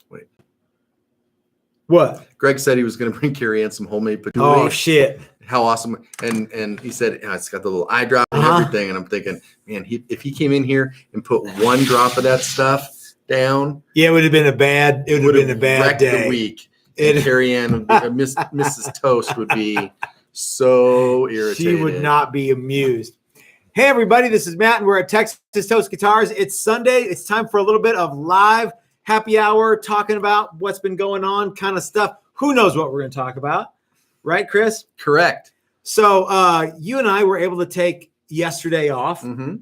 Wait. What? Greg said he was going to bring Carrie Ann some homemade patchouli. Oh shit! How awesome! And he said it's got the little eye drop and everything. And I'm thinking, man, if he came in here and put one drop of that stuff down, yeah, it would have been a bad. It would have been a bad day. The week. And Carrie Ann, Mrs. Toast, would be so irritated. She would not be amused. Hey everybody, this is Matt, and we're at Texas Toast Guitars. It's Sunday. It's time for a little bit of live happy hour, talking about what's been going on, kind of stuff. Who knows what we're going to talk about, right, Chris? Correct. So you and I were able to take yesterday off. Mm-hmm.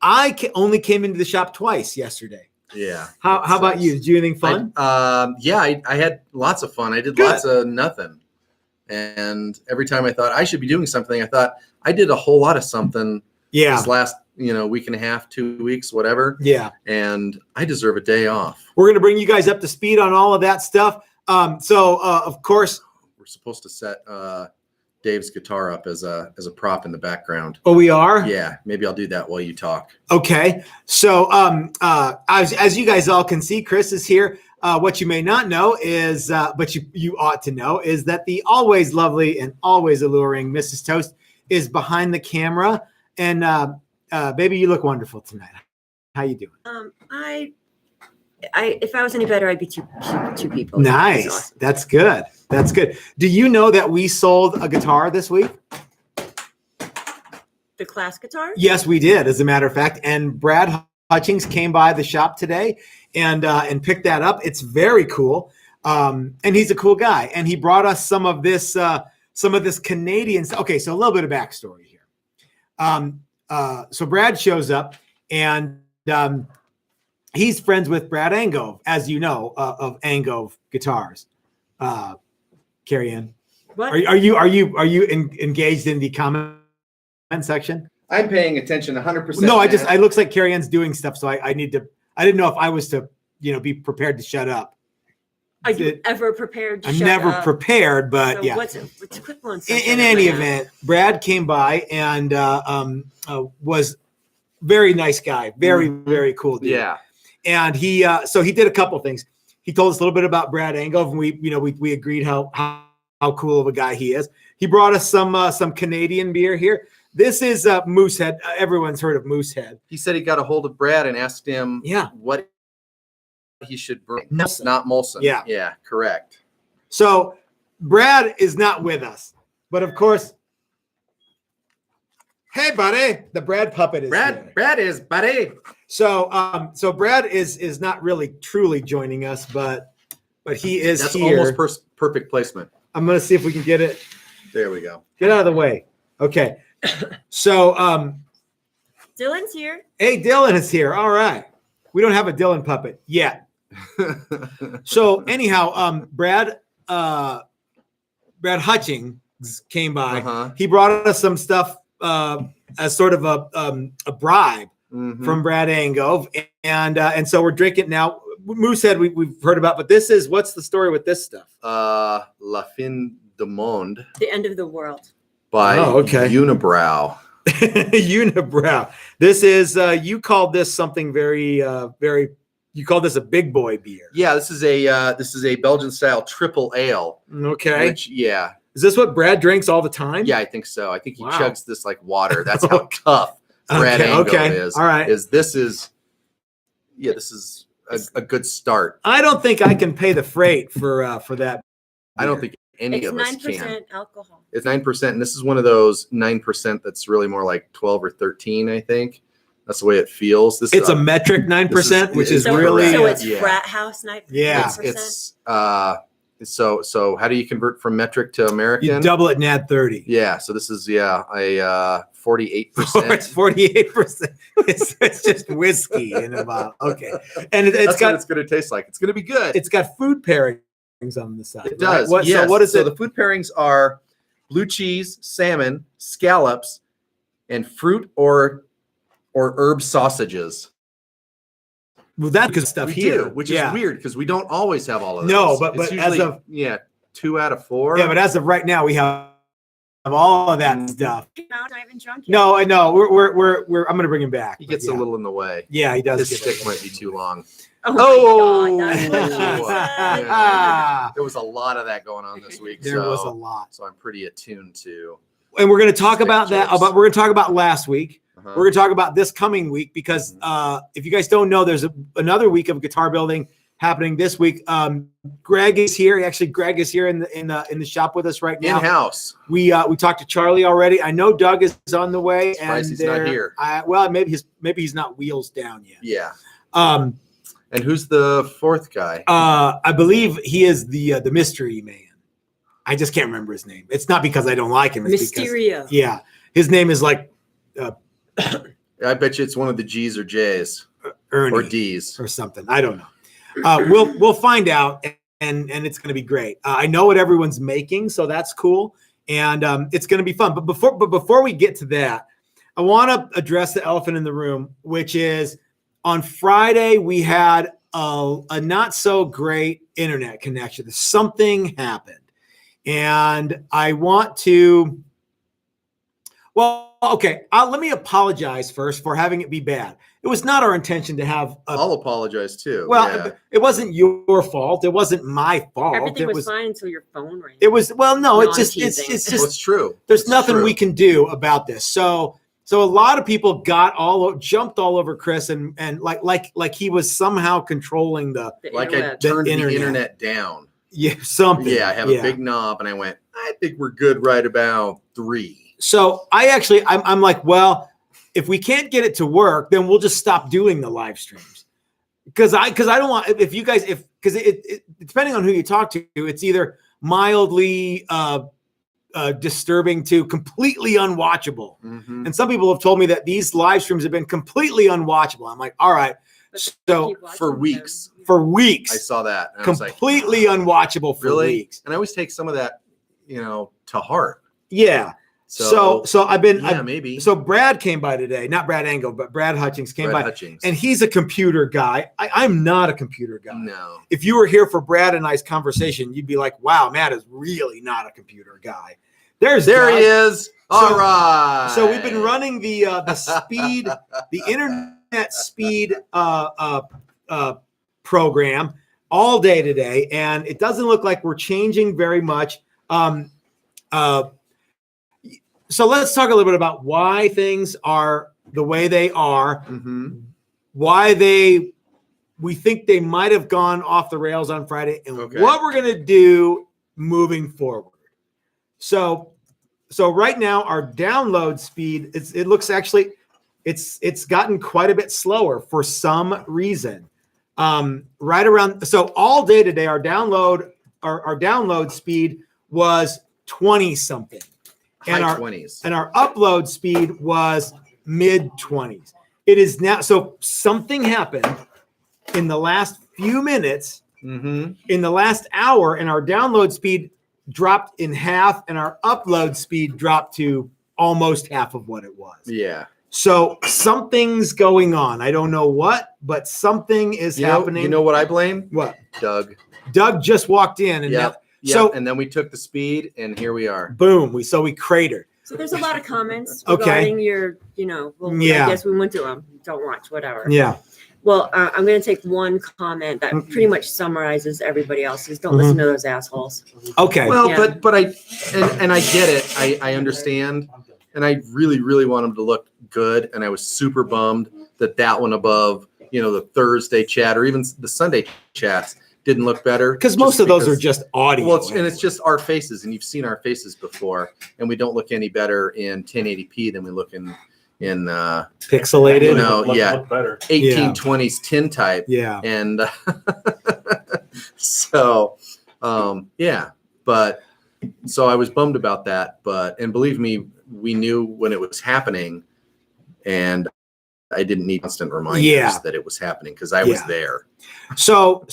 I only came into the shop twice yesterday. Yeah. How about you? Did you do anything fun? I had lots of fun. I did lots of nothing. And every time I thought I should be doing something, I thought I did a whole lot of something. Yeah. This last, week and a half, 2 weeks, whatever. Yeah. And I deserve a day off. We're going to bring you guys up to speed on all of that stuff. Of course, we're supposed to set Dave's guitar up as a prop in the background. Oh, we are? Yeah. Maybe I'll do that while you talk. Okay. So as you guys all can see, Chris is here. What you may not know is, but you ought to know, is that the always lovely and always alluring Mrs. Toast is behind the camera. And baby, you look wonderful tonight. How you doing? If I was any better, I'd be two people. Nice. Awesome. That's good. That's good. Do you know that we sold a guitar this week? The class guitar? Yes, we did, as a matter of fact. And Brad Hutchings came by the shop today and picked that up. It's very cool. And he's a cool guy. And he brought us some of this Canadian. Okay, so a little bit of backstory here. So Brad shows up, and he's friends with Brad Angove, as you know, of Angove Guitars. Carrie Ann, what are you engaged in the comment section? I'm paying attention 100%. No, it looks like Carrie Ann's doing stuff, so I didn't know if I was to be prepared to shut up. Are you ever prepared to I'm shut never up? prepared, but So yeah. What's quick one? In any event, Brad came by and was very nice guy, very, very cool dude. Yeah. And he did a couple things. He told us a little bit about Brad Angove, and we agreed how cool of a guy he is. He brought us some Canadian beer here. This is Moosehead. Everyone's heard of Moosehead. He said he got a hold of Brad and asked him what he should bring. Molson. Not Molson. Yeah, correct. So Brad is not with us, but of course, hey buddy, the Brad puppet is here. Brad is buddy. So Brad is not really truly joining us, but he is. That's here. Almost perfect placement. I'm gonna see if we can get it. There we go. Get out of the way. Okay. So Dylan's here. hey, Dylan is here. All right. We don't have a Dylan puppet yet. So anyhow, Brad Hutchings came by. Uh-huh. He brought us some stuff as sort of a bribe from Brad Angove, and so we're drinking now. Moosehead we've heard about, but what's the story with this stuff? La Fin du Monde. The end of the world. By Unibrow. Unibrow. This is you called this something very very. You call this a big boy beer. Yeah, this is a Belgian style triple ale. Okay. Which, yeah. Is this what Brad drinks all the time? Yeah, I think so. I think he chugs this like water. That's how tough Brad Angove is. All right. This is a good start. I don't think I can pay the freight for that. Beer. I don't think any of us can. It's 9% alcohol. It's 9%, and this is one of those 9% that's really more like 12 or 13, I think. That's the way it feels. It's a metric 9%, which is really so it's frat house 9%. Yeah, it's so how do you convert from metric to American? You double it and add 30. Yeah, so this is a 48%. It's 48%. It's just whiskey in a bottle. Okay, and that's what it's going to taste like. It's going to be good. It's got food pairings on the side. It does. Right? Yes. So what is it? The food pairings are blue cheese, salmon, scallops, and fruit or herb sausages. Well, that's good stuff here, which is weird because we don't always have all of those. No, but usually, as of 2 out of 4. Yeah, but as of right now, we have all of that stuff. I haven't drunk yet. No, I know. We're. I'm gonna bring him back. He gets a little in the way. Yeah, he does. His stick might be too long. Oh, my God, that's what she There was a lot of that going on this week. There was a lot. So I'm pretty attuned to. And we're going to talk about that. We're going to talk about last week. Uh-huh. We're going to talk about this coming week because if you guys don't know, there's another week of guitar building happening this week. Greg is here. Actually, Greg is here in the shop with us right now. In-house. We talked to Charlie already. I know Doug is on the way. Surprised he's not here. Well, maybe he's not wheels down yet. Yeah. And who's the fourth guy? I believe he is the mystery man. I just can't remember his name. It's not because I don't like him. It's Mysterio. Because, his name is like. I bet you it's one of the G's or J's Ernie or D's or something. I don't know. We'll find out, and it's going to be great. I know what everyone's making, so that's cool, and it's going to be fun. But before we get to that, I want to address the elephant in the room, which is on Friday we had a not so great internet connection. Something happened, and I want to. Well, okay. Let me apologize first for having it be bad. It was not our intention to have. I'll apologize too. Well, it wasn't your fault. It wasn't my fault. Everything was fine until your phone rang. It was it's just Well, it's true. There's nothing we can do about this. So a lot of people jumped all over Chris and like he was somehow controlling the like I turned the internet down. Yeah, something. Yeah, I have a big knob, and I went. I think we're good right about 3. So I'm like, well, if we can't get it to work, then we'll just stop doing the live streams. Because I don't want because it depending on who you talk to, it's either mildly disturbing to completely unwatchable. Mm-hmm. And some people have told me that these live streams have been completely unwatchable. I'm like, all right. So for weeks, I saw that. And completely unwatchable for weeks. And I always take some of that, to heart. Yeah. So I've been maybe. So Brad came by today, not Brad Angove, but Brad Hutchings came by, and he's a computer guy. I'm not a computer guy. No. If you were here for Brad and I's conversation, you'd be like, "Wow, Matt is really not a computer guy." There he is. All right. So we've been running the speed, the internet speed program all day today, and it doesn't look like we're changing very much. So let's talk a little bit about why things are the way they are, why we think they might have gone off the rails on Friday, and what we're going to do moving forward. So right now our download speed, it looks actually it's gotten quite a bit slower for some reason. Right around all day today, our download speed was 20 something. High 20s. And our upload speed was mid 20s. It is now. So something happened in the last few minutes, in the last hour, and our download speed dropped in half, and our upload speed dropped to almost half of what it was. Yeah. So something's going on. I don't know what, but something is happening. You know what I blame? What? Doug just walked in, and and then we took the speed, and here we are. Boom. We cratered. So there's a lot of comments regarding your, I guess we went through them. Don't watch, whatever. Yeah. Well, I'm going to take one comment that pretty much summarizes everybody else's. Don't listen to those assholes. Okay. Well, but I get it. I understand. And I really, really want them to look good. And I was super bummed that one above, the Thursday chat or even the Sunday chats didn't look better. Because most of those are just audio. Well, it's just our faces, and you've seen our faces before, and we don't look any better in 1080p than we look in pixelated. Look better. 1820s tintype. Yeah. And but so I was bummed about that, and believe me, we knew when it was happening, and I didn't need constant reminders that it was happening because I was there. So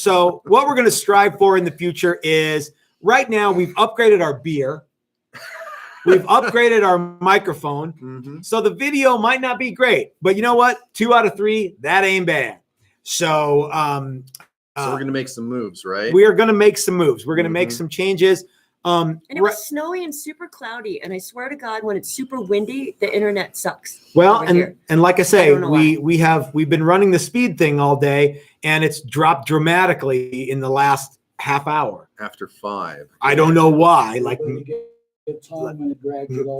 what we're going to strive for in the future is right now we've upgraded our beer. We've upgraded our microphone. Mm-hmm. So the video might not be great, but you know what? 2 out of 3, that ain't bad. So we're going to make some moves, right? We are going to make some moves. We're going to make some changes. And it was snowy and super cloudy, and I swear to God, when it's super windy, the internet sucks. Well, and like I say, we've been running the speed thing all day, and it's dropped dramatically in the last half hour after 5. I don't know why. Like,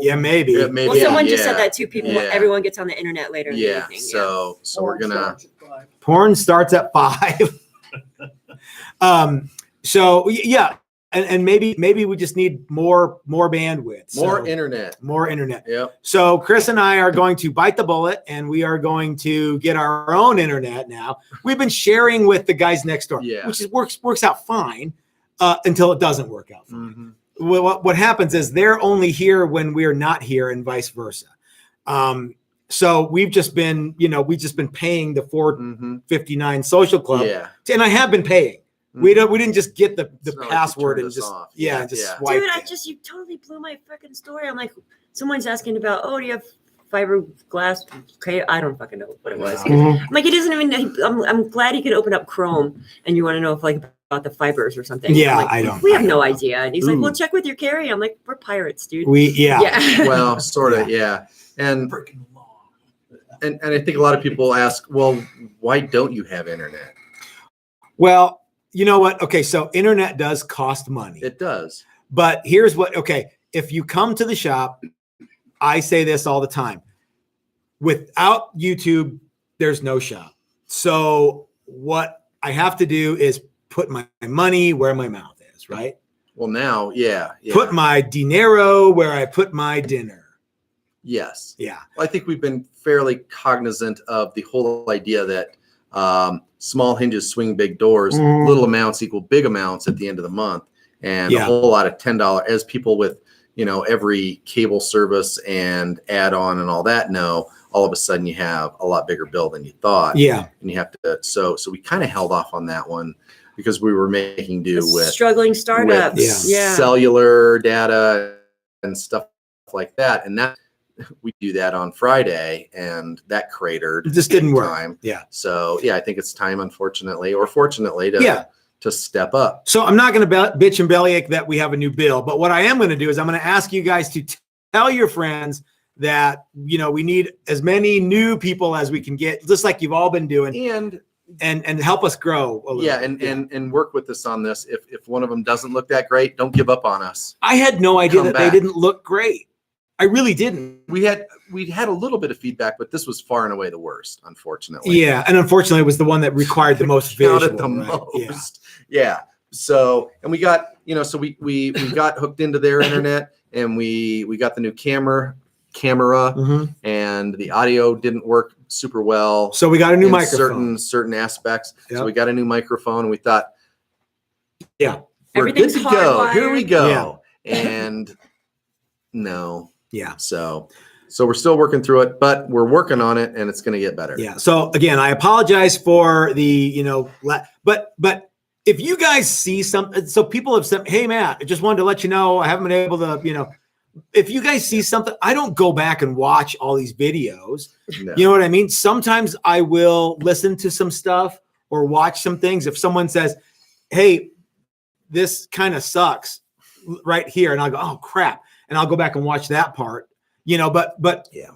yeah, maybe. Well, someone just said that too. People, everyone gets on the internet later in the evening. So we're gonna. Porn starts at 5. So yeah, and maybe we just need more bandwidth, more internet. Yep. So Chris and I are going to bite the bullet, and we are going to get our own internet now. We've been sharing with the guys next door, which works out fine until it doesn't work out fine. Mm-hmm. What happens is they're only here when we're not here, and vice versa. So we've just been paying the $4.59 social club, and I have been paying. We didn't just get the password and just swipe. You totally blew my freaking story. I'm like, someone's asking about, do you have fiberglass? Okay, I don't fucking know what it was. I'm like, it isn't even. I'm glad he could open up Chrome, and you want to know if about the fibers or something. Yeah, like, I don't. We have no idea. And he's like, well, check with your carrier. I'm like, we're pirates, dude. Yeah. Well, sort of, and I think a lot of people ask, well, why don't you have internet? Well, you know what? Okay, so internet does cost money. It does. But here's what, if you come to the shop, I say this all the time. Without YouTube, there's no shop. So what I have to do is put my money where my mouth is, right? Well, now, Put my dinero where I put my dinner. Yes. Yeah. Well, I think we've been fairly cognizant of the whole idea that small hinges swing big doors, little amounts equal big amounts at the end of the month, and a whole lot of $10 as people with every cable service and add-on and all that all of a sudden you have a lot bigger bill than you thought. Yeah. And you have to so we kind of held off on that one because we were making do with struggling startups, cellular data and stuff like that, and that. We do that on Friday, and that cratered. It just didn't work. Yeah. So I think it's time, unfortunately or fortunately, to step up. So I'm not going to bitch and bellyache that we have a new bill, but what I am going to do is I'm going to ask you guys to tell your friends that we need as many new people as we can get, just like you've all been doing, and help us grow a little. And work with us on this. If one of them doesn't look that great, don't give up on us. I had no idea that they didn't look great. I really didn't. We had a little bit of feedback, but this was far and away the worst, unfortunately. Yeah, and unfortunately, it was the one that required the most visual. Counted the most. Yeah. So, and we got so we got hooked into their internet, and we got the new camera, and the audio didn't work super well. So we got a new microphone. Certain aspects. Yep. So we got a new microphone, and we thought, we're good to go. Here we go. Yeah. And no. Yeah. So we're still working through it, but we're working on it, and it's going to get better. Yeah. So again, I apologize for the, but if you guys see something, so people have said, hey, Matt, I just wanted to let you know, I haven't been able to, if you guys see something, I don't go back and watch all these videos. No. You know what I mean? Sometimes I will listen to some stuff or watch some things. If someone says, hey, this kind of sucks right here, and I'll go, oh, crap. And I'll go back and watch that part, but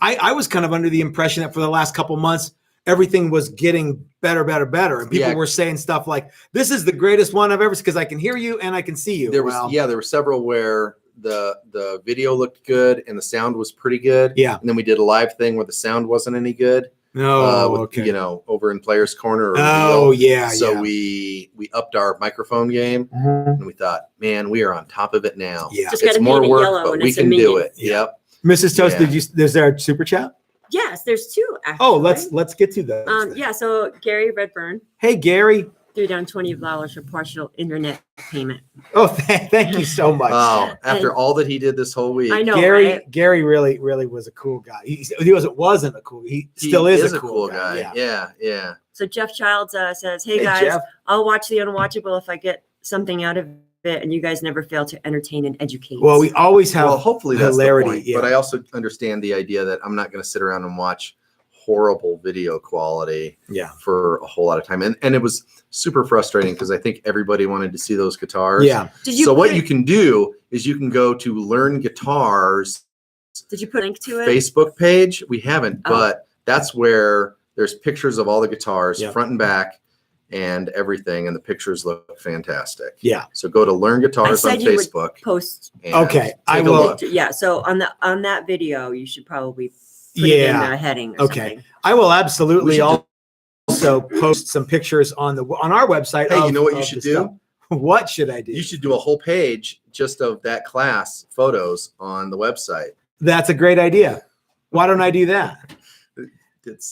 I was kind of under the impression that for the last couple months, everything was getting better. And people were saying stuff like, this is the greatest one I've ever seen because I can hear you and I can see you. There were several where the video looked good and the sound was pretty good. Yeah. And then we did a live thing where the sound wasn't any good. No, okay. Over in Players Corner. So we upped our microphone game, and we thought, man, we are on top of it now. Yeah, it's more work, but we can do it. Yeah. Yep. Mrs. Toast, is there a super chat? Yes, there's 2. Actually. Oh, let's get to those. So Gary Redburn. Hey, Gary. Threw down $20 for partial internet payment. Oh, thank you so much. Oh, after all that he did this whole week. I know, Gary really was a cool guy. He wasn't a cool. He still is a cool guy. Yeah. So Jeff Childs says, hey guys, Jeff. I'll watch the unwatchable if I get something out of it, and you guys never fail to entertain and educate. Well, we always have hopefully that's hilarity. The point, but I also understand the idea that I'm not going to sit around and watch horrible video quality for a whole lot of time. And it was super frustrating because I think everybody wanted to see those guitars. Yeah. What you can do is you can go to Learn Guitars. Did you put a link to it? Facebook page? We haven't, but that's where there's pictures of all the guitars front and back. and everything, and the pictures look fantastic. Yeah. So go to Learn Guitars on Facebook. Post. Okay, I will. Yeah. So on that video, you should probably put it in the heading. Or something. I will absolutely also post some pictures on our website. Hey, you know what you should do? Stuff. What should I do? You should do a whole page just of that class photos on the website. That's a great idea. Why don't I do that?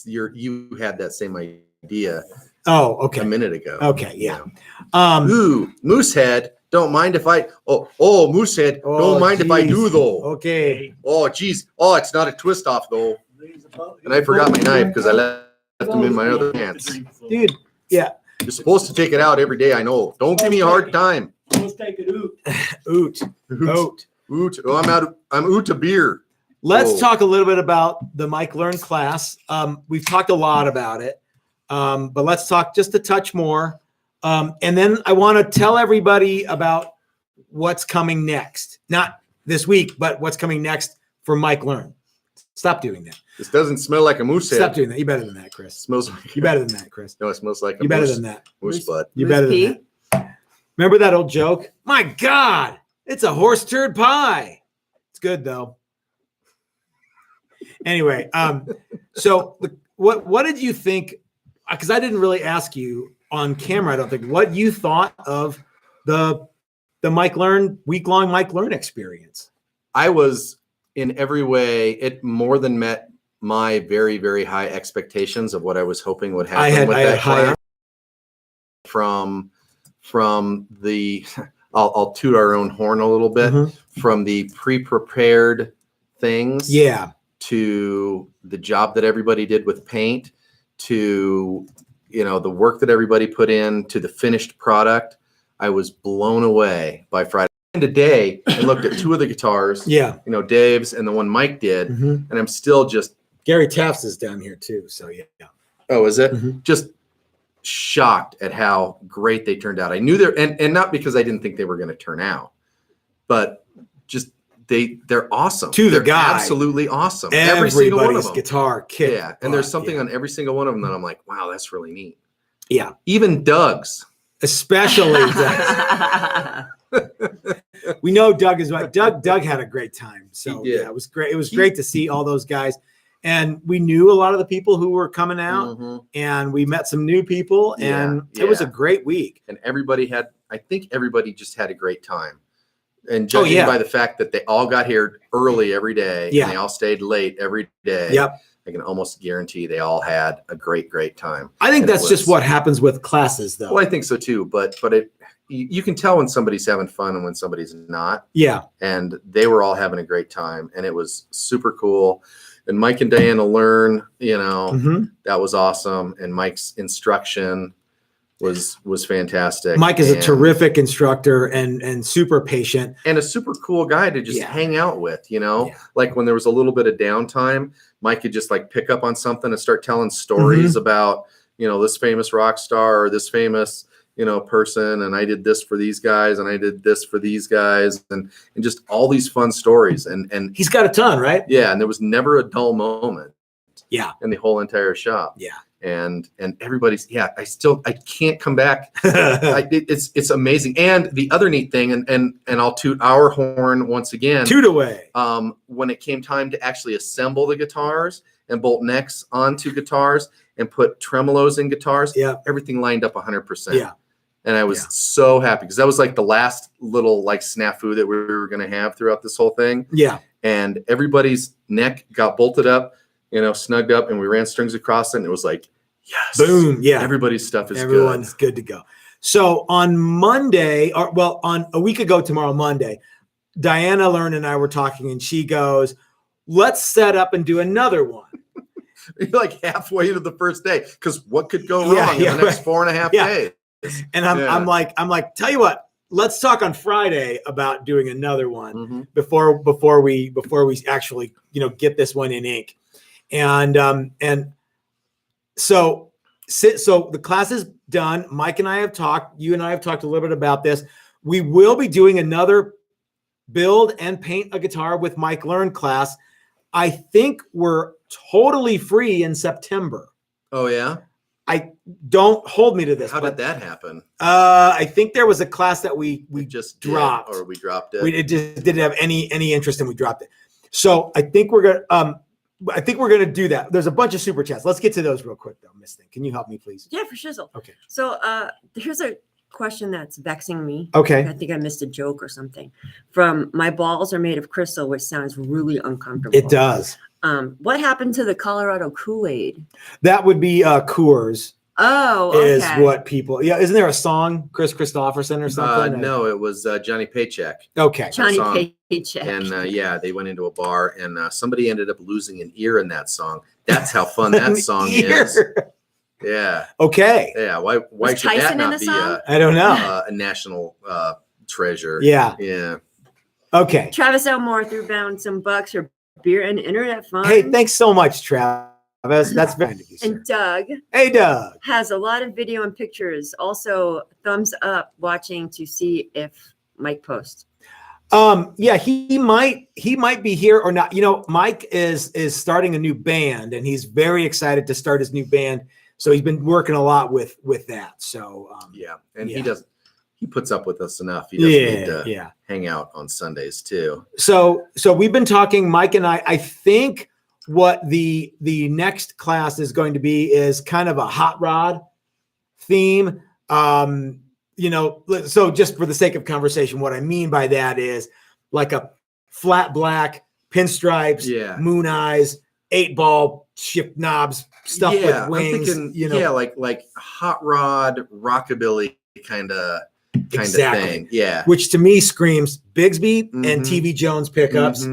You had that same idea. Oh, okay. A minute ago. Okay, yeah. Ooh, Moosehead. Don't mind if I. Oh, Moosehead. Don't mind if I do though. Okay. Oh, geez. Oh, it's not a twist off though. And I forgot my knife because I left them in my other pants. Dude, yeah. You're supposed to take it out every day. I know. Don't give me a hard time. Let's take it oot. Oot. Oot. Oh, I'm oot to beer. Let's talk a little bit about the Mike Learn class. We've talked a lot about it, but let's talk just a touch more. And then I want to tell everybody about what's coming next. Not this week, but what's coming next for Mike Learn. Stop doing that. This doesn't smell like a moose head. Stop doing that. You better than that, Chris. It smells like you better than that, Chris. No, it smells like you better than that. Moose butt. You better than that. Remember that old joke? My God, it's a horse turd pie. It's good though. Anyway, so what did you think? Because I didn't really ask you on camera, I don't think, what you thought of the Mike Learn week-long Mike Learn experience. I was in every way, it more than met my very, very high expectations of what I was hoping would happen with that class. From the, I'll toot our own horn a little bit, from the pre-prepared things. Yeah. To the job that everybody did with paint, to the work that everybody put in, to the finished product. I was blown away by Friday. And today I looked at two of the guitars. Yeah. Dave's and the one Mike did, and I'm still just Gary Taft's is down here too. So yeah. Oh, is it? Just shocked at how great they turned out. I knew and not because I didn't think they were going to turn out, but just they're awesome. They're guy, absolutely awesome. Every single one of them. Guitar kit. Yeah, and there's something on every single one of them that I'm like, wow, that's really neat. Yeah, even Doug's, especially Doug's. We know Doug is right. Doug had a great time. So yeah, it was great. It was great to see all those guys, and we knew a lot of the people who were coming out, and we met some new people, and it was a great week. And I think everybody just had a great time. And judging by the fact that they all got here early every day, and they all stayed late every day, I can almost guarantee they all had a great, great time. I think that's just what happens with classes, though. Well, I think so too. But you can tell when somebody's having fun and when somebody's not. Yeah. And they were all having a great time, and it was super cool. And Mike and Diana Learn, that was awesome. And Mike's instruction was fantastic. Mike is a terrific instructor and super patient and a super cool guy to just hang out with, like when there was a little bit of downtime, Mike could just like pick up on something and start telling stories about, this famous rock star or this famous, person. And I did this for these guys and I did this for these guys and just all these fun stories. And he's got a ton, right? Yeah. And there was never a dull moment. Yeah. In the whole entire shop. Yeah. And everybody's I can't come back. It's amazing. And the other neat thing, and I'll toot our horn once again. Toot away. When it came time to actually assemble the guitars and bolt necks onto guitars and put tremolos in guitars, everything lined up 100%. Yeah. And I was so happy because that was like the last little like snafu that we were going to have throughout this whole thing. Yeah. And everybody's neck got bolted up, snugged up, and we ran strings across it, and it was like, yes. Boom. Yeah. Everybody's stuff is Everyone's good to go. So on Monday, on a week ago tomorrow, Monday, Diana Learn and I were talking, and she goes, let's set up and do another one. You're like halfway into the first day, because what could go wrong in the next 4.5 days? And I'm like, tell you what, let's talk on Friday about doing another one before we actually, get this one in ink. And so the class is done. Mike and I have talked. You and I have talked a little bit about this. We will be doing another build and paint a guitar with Mike Learn class. I think we're totally free in September. Oh yeah. I don't hold me to this. How did that happen? I think there was a class that we just dropped, or we dropped it. We just didn't have any interest, and we dropped it. So I think we're gonna do that. There's a bunch of super chats. Let's get to those real quick, though. Miss Thing, can you help me, please? Yeah, for shizzle. Okay. So here's a question that's vexing me. Okay. I think I missed a joke or something. From my balls are made of crystal, which sounds really uncomfortable. It does. What happened to the Colorado Kool-Aid? That would be Coors. Oh, okay. Is what people. Yeah, isn't there a song, Chris Christopherson or something? No, it was Johnny Paycheck. Okay. Johnny Paycheck. And they went into a bar, and somebody ended up losing an ear in that song. That's how fun that song is. Yeah. Okay. Yeah. Why should Tyson that not be I don't know. a national treasure? Yeah. Yeah. Okay. Travis Elmore threw down some bucks for beer and internet fun. Hey, thanks so much, Travis. That's very kind of you, sir. And Doug. Hey, Doug. Has a lot of video and pictures. Also, thumbs up watching to see if Mike posts. Yeah, he might be here or not. You know, Mike is starting a new band, and he's very excited to start his new band. So he's been working a lot with that. So yeah, and he puts up with us enough. He doesn't need to hang out on Sundays too. So we've been talking, Mike and I think what the next class is going to be is kind of a hot rod theme. You know, so just for the sake of conversation, what I mean by that is like a flat black pinstripes, moon eyes, 8-ball shift knobs, stuff with wings. I'm thinking, like hot rod, rockabilly kind of thing. Yeah, which to me screams Bigsby and TV Jones pickups.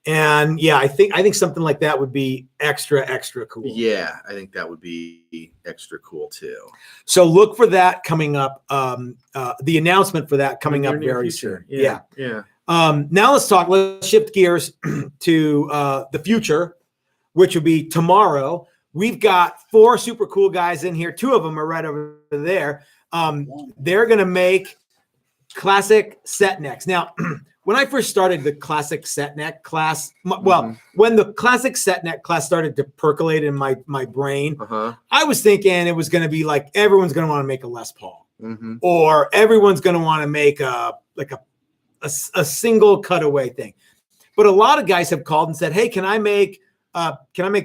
And I think something like that would be extra cool. Yeah, I think that would be extra cool too. So look for that coming up. The announcement for that coming up very soon. Yeah. Now let's shift gears to the future, which will be tomorrow. We've got 4 super cool guys in here. 2 of them are right over there. They're going to make classic set necks. Now, when I first started the classic set neck class, when the classic set neck class started to percolate in my brain, I was thinking it was going to be like everyone's going to want to make a Les Paul, or everyone's going to want to make a single cutaway thing. But a lot of guys have called and said, "Hey, can I make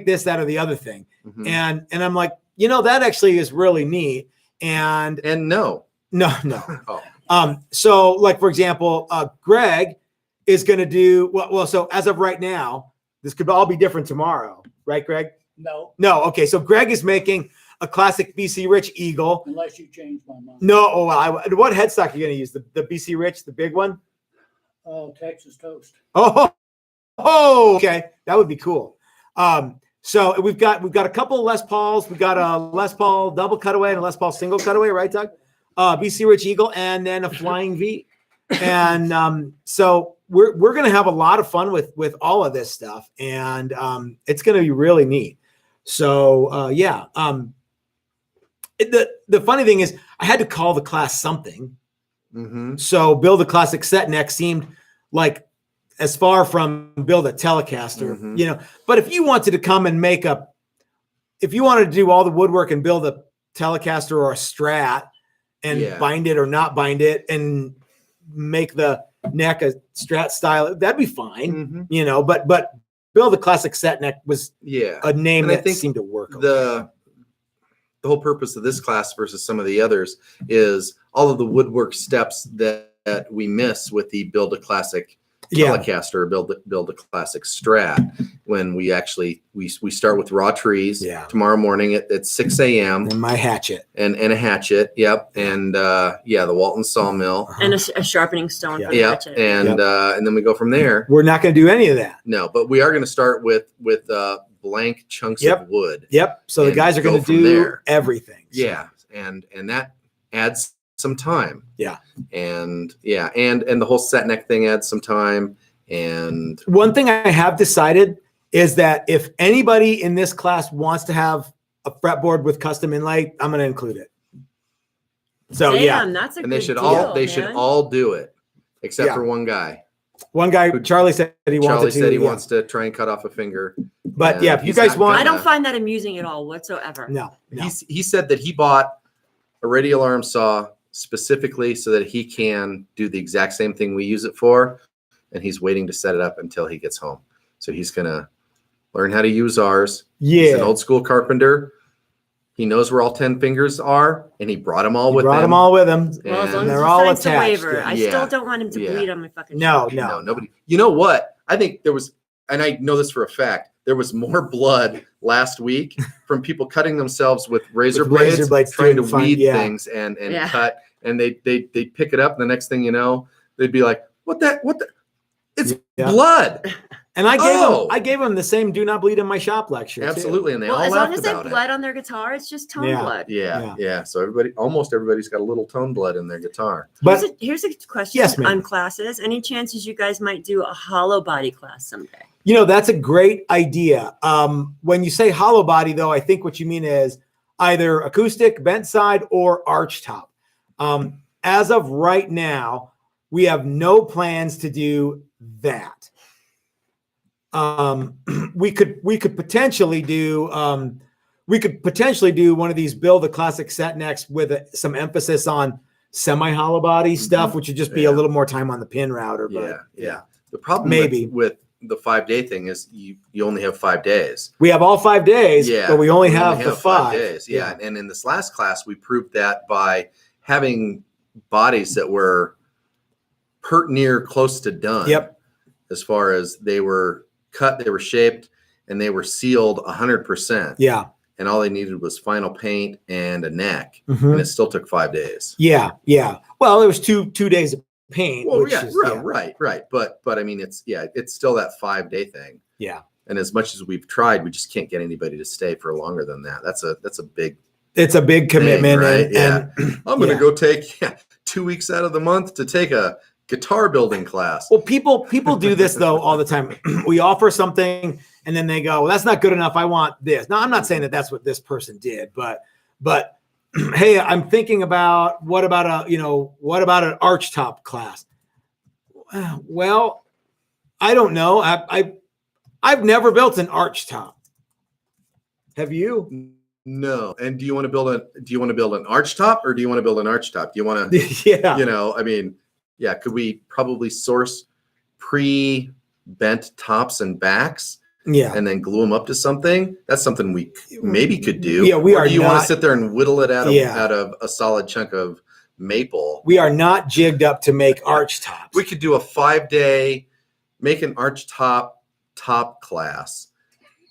this, that, or the other thing?" And I'm like, that actually is really neat. And no. Oh. So like, for example, Greg is going to do well. So as of right now, this could all be different tomorrow, right, Greg? No. Okay. So Greg is making a classic BC Rich Eagle. Unless you change my mind. No. Oh, well, what headstock are you going to use? The BC Rich, the big one? Texas Toast. Oh, okay. That would be cool. So we've got a couple of Les Pauls. We've got a Les Paul double cutaway and a Les Paul single cutaway, right, Doug? BC Rich Eagle, and then a Flying V. And so we're going to have a lot of fun with all of this stuff, and it's going to be really neat. So the funny thing is I had to call the class something. So build a classic set neck seemed like as far from build a Telecaster, but if you wanted to come and if you wanted to do all the woodwork and build a Telecaster or a Strat and bind it or not bind it and make the neck a Strat style, that'd be fine, but build a classic set neck was a name that seemed to work. The whole purpose of this class versus some of the others is all of the woodwork steps that we miss with the build a classic Telecaster or build a classic Strat. When we start with raw trees tomorrow morning at 6 a.m. and my hatchet and a hatchet. Yep. And the Walton sawmill and a sharpening stone. For the hatchet. And then we go from there. We're not going to do any of that. No, but we are going to start with blank chunks of wood. Yep. So the guys are going to do everything. So. Yeah. And that adds some time. Yeah. And the whole set neck thing adds some time. And one thing I have decided is that if anybody in this class wants to have a fretboard with custom inlay, I'm going to include it. So that's a good they should deal, all do it except for one guy. One guy, Charlie said he Charlie wanted to. said he wants to try and cut off a finger. But And yeah, if you he's guys not want, I don't gonna- find that amusing at all whatsoever. no. He said that he bought a radial arm saw specifically so that he can do the exact same thing we use it for, and he's waiting to set it up until he gets home. So he's gonna learn how to use ours. He's an Yeah. old school carpenter. He knows where all 10 fingers are, and he brought them all with Brought him. them all with him. Well, as long And as they're he all signs the attached, waiver, yeah. I still don't want him to bleed on my fucking No, shirt. No, nobody. You know what? I think there was, and I know this for a fact, there was more blood last week from people cutting themselves with razor blades trying to doing fine, weed yeah. things and Yeah. cut, and they pick it up, and the next thing you know, they'd be like, what the, it's Yeah. blood. And Oh. I gave him the same "Do not bleed in my shop" lecture. too. Absolutely, and they Well, all as long laughed as they have about blood it. on their guitar, it's just tone Yeah. blood. Yeah. So almost everybody's got a little tone blood in their guitar. But Here's a question Yes, ma'am. on classes. Any chances you guys might do a hollow body class someday? that's a great idea. When you say hollow body, though, I think what you mean is either acoustic, bent side, or arch top. As of right now, we have no plans to do that. We could potentially do one of these build a classic set next with some emphasis on semi hollow body stuff, which would just be a Yeah. little more time on the pin router. But Yeah. The problem Maybe. with the 5-day thing is you only have 5 days. we have all 5 days, but we only have the 5 days. Yeah. And in this last class, we proved that by having bodies that were pert near close to done. Yep. As far as they were cut, they were shaped, and they were sealed 100%. Yeah. And all they needed was final paint and a neck, Mhm. and it still took 5 days. Yeah. Well, it was two days of paint. Well, which yeah, is, right. But I mean, it's still that 5-day thing. Yeah. And as much as we've tried, we just can't get anybody to stay for longer than that. That's a big It's a big commitment, right? and I'm going to yeah. go take 2 weeks out of the month to take a guitar building class. Well, people do this though all the time. We offer something, and then they go, "Well, that's not good enough. I want this." Now, I'm not saying that that's what this person did, but hey, I'm thinking about what about an arch top class? Well, I don't know. I've never built an arch top. Have you? No. And do you want to build an arch top, or do you want to build an arch top? Do you want to, Yeah. I mean, yeah, could we probably source pre-bent tops and backs Yeah. and then glue them up to something? That's something we maybe could do. Yeah, we Or are do you want not- to sit there and whittle it out Yeah. of a solid chunk of maple? We are not jigged up to make arch tops. We could do a 5-day, make an arch top class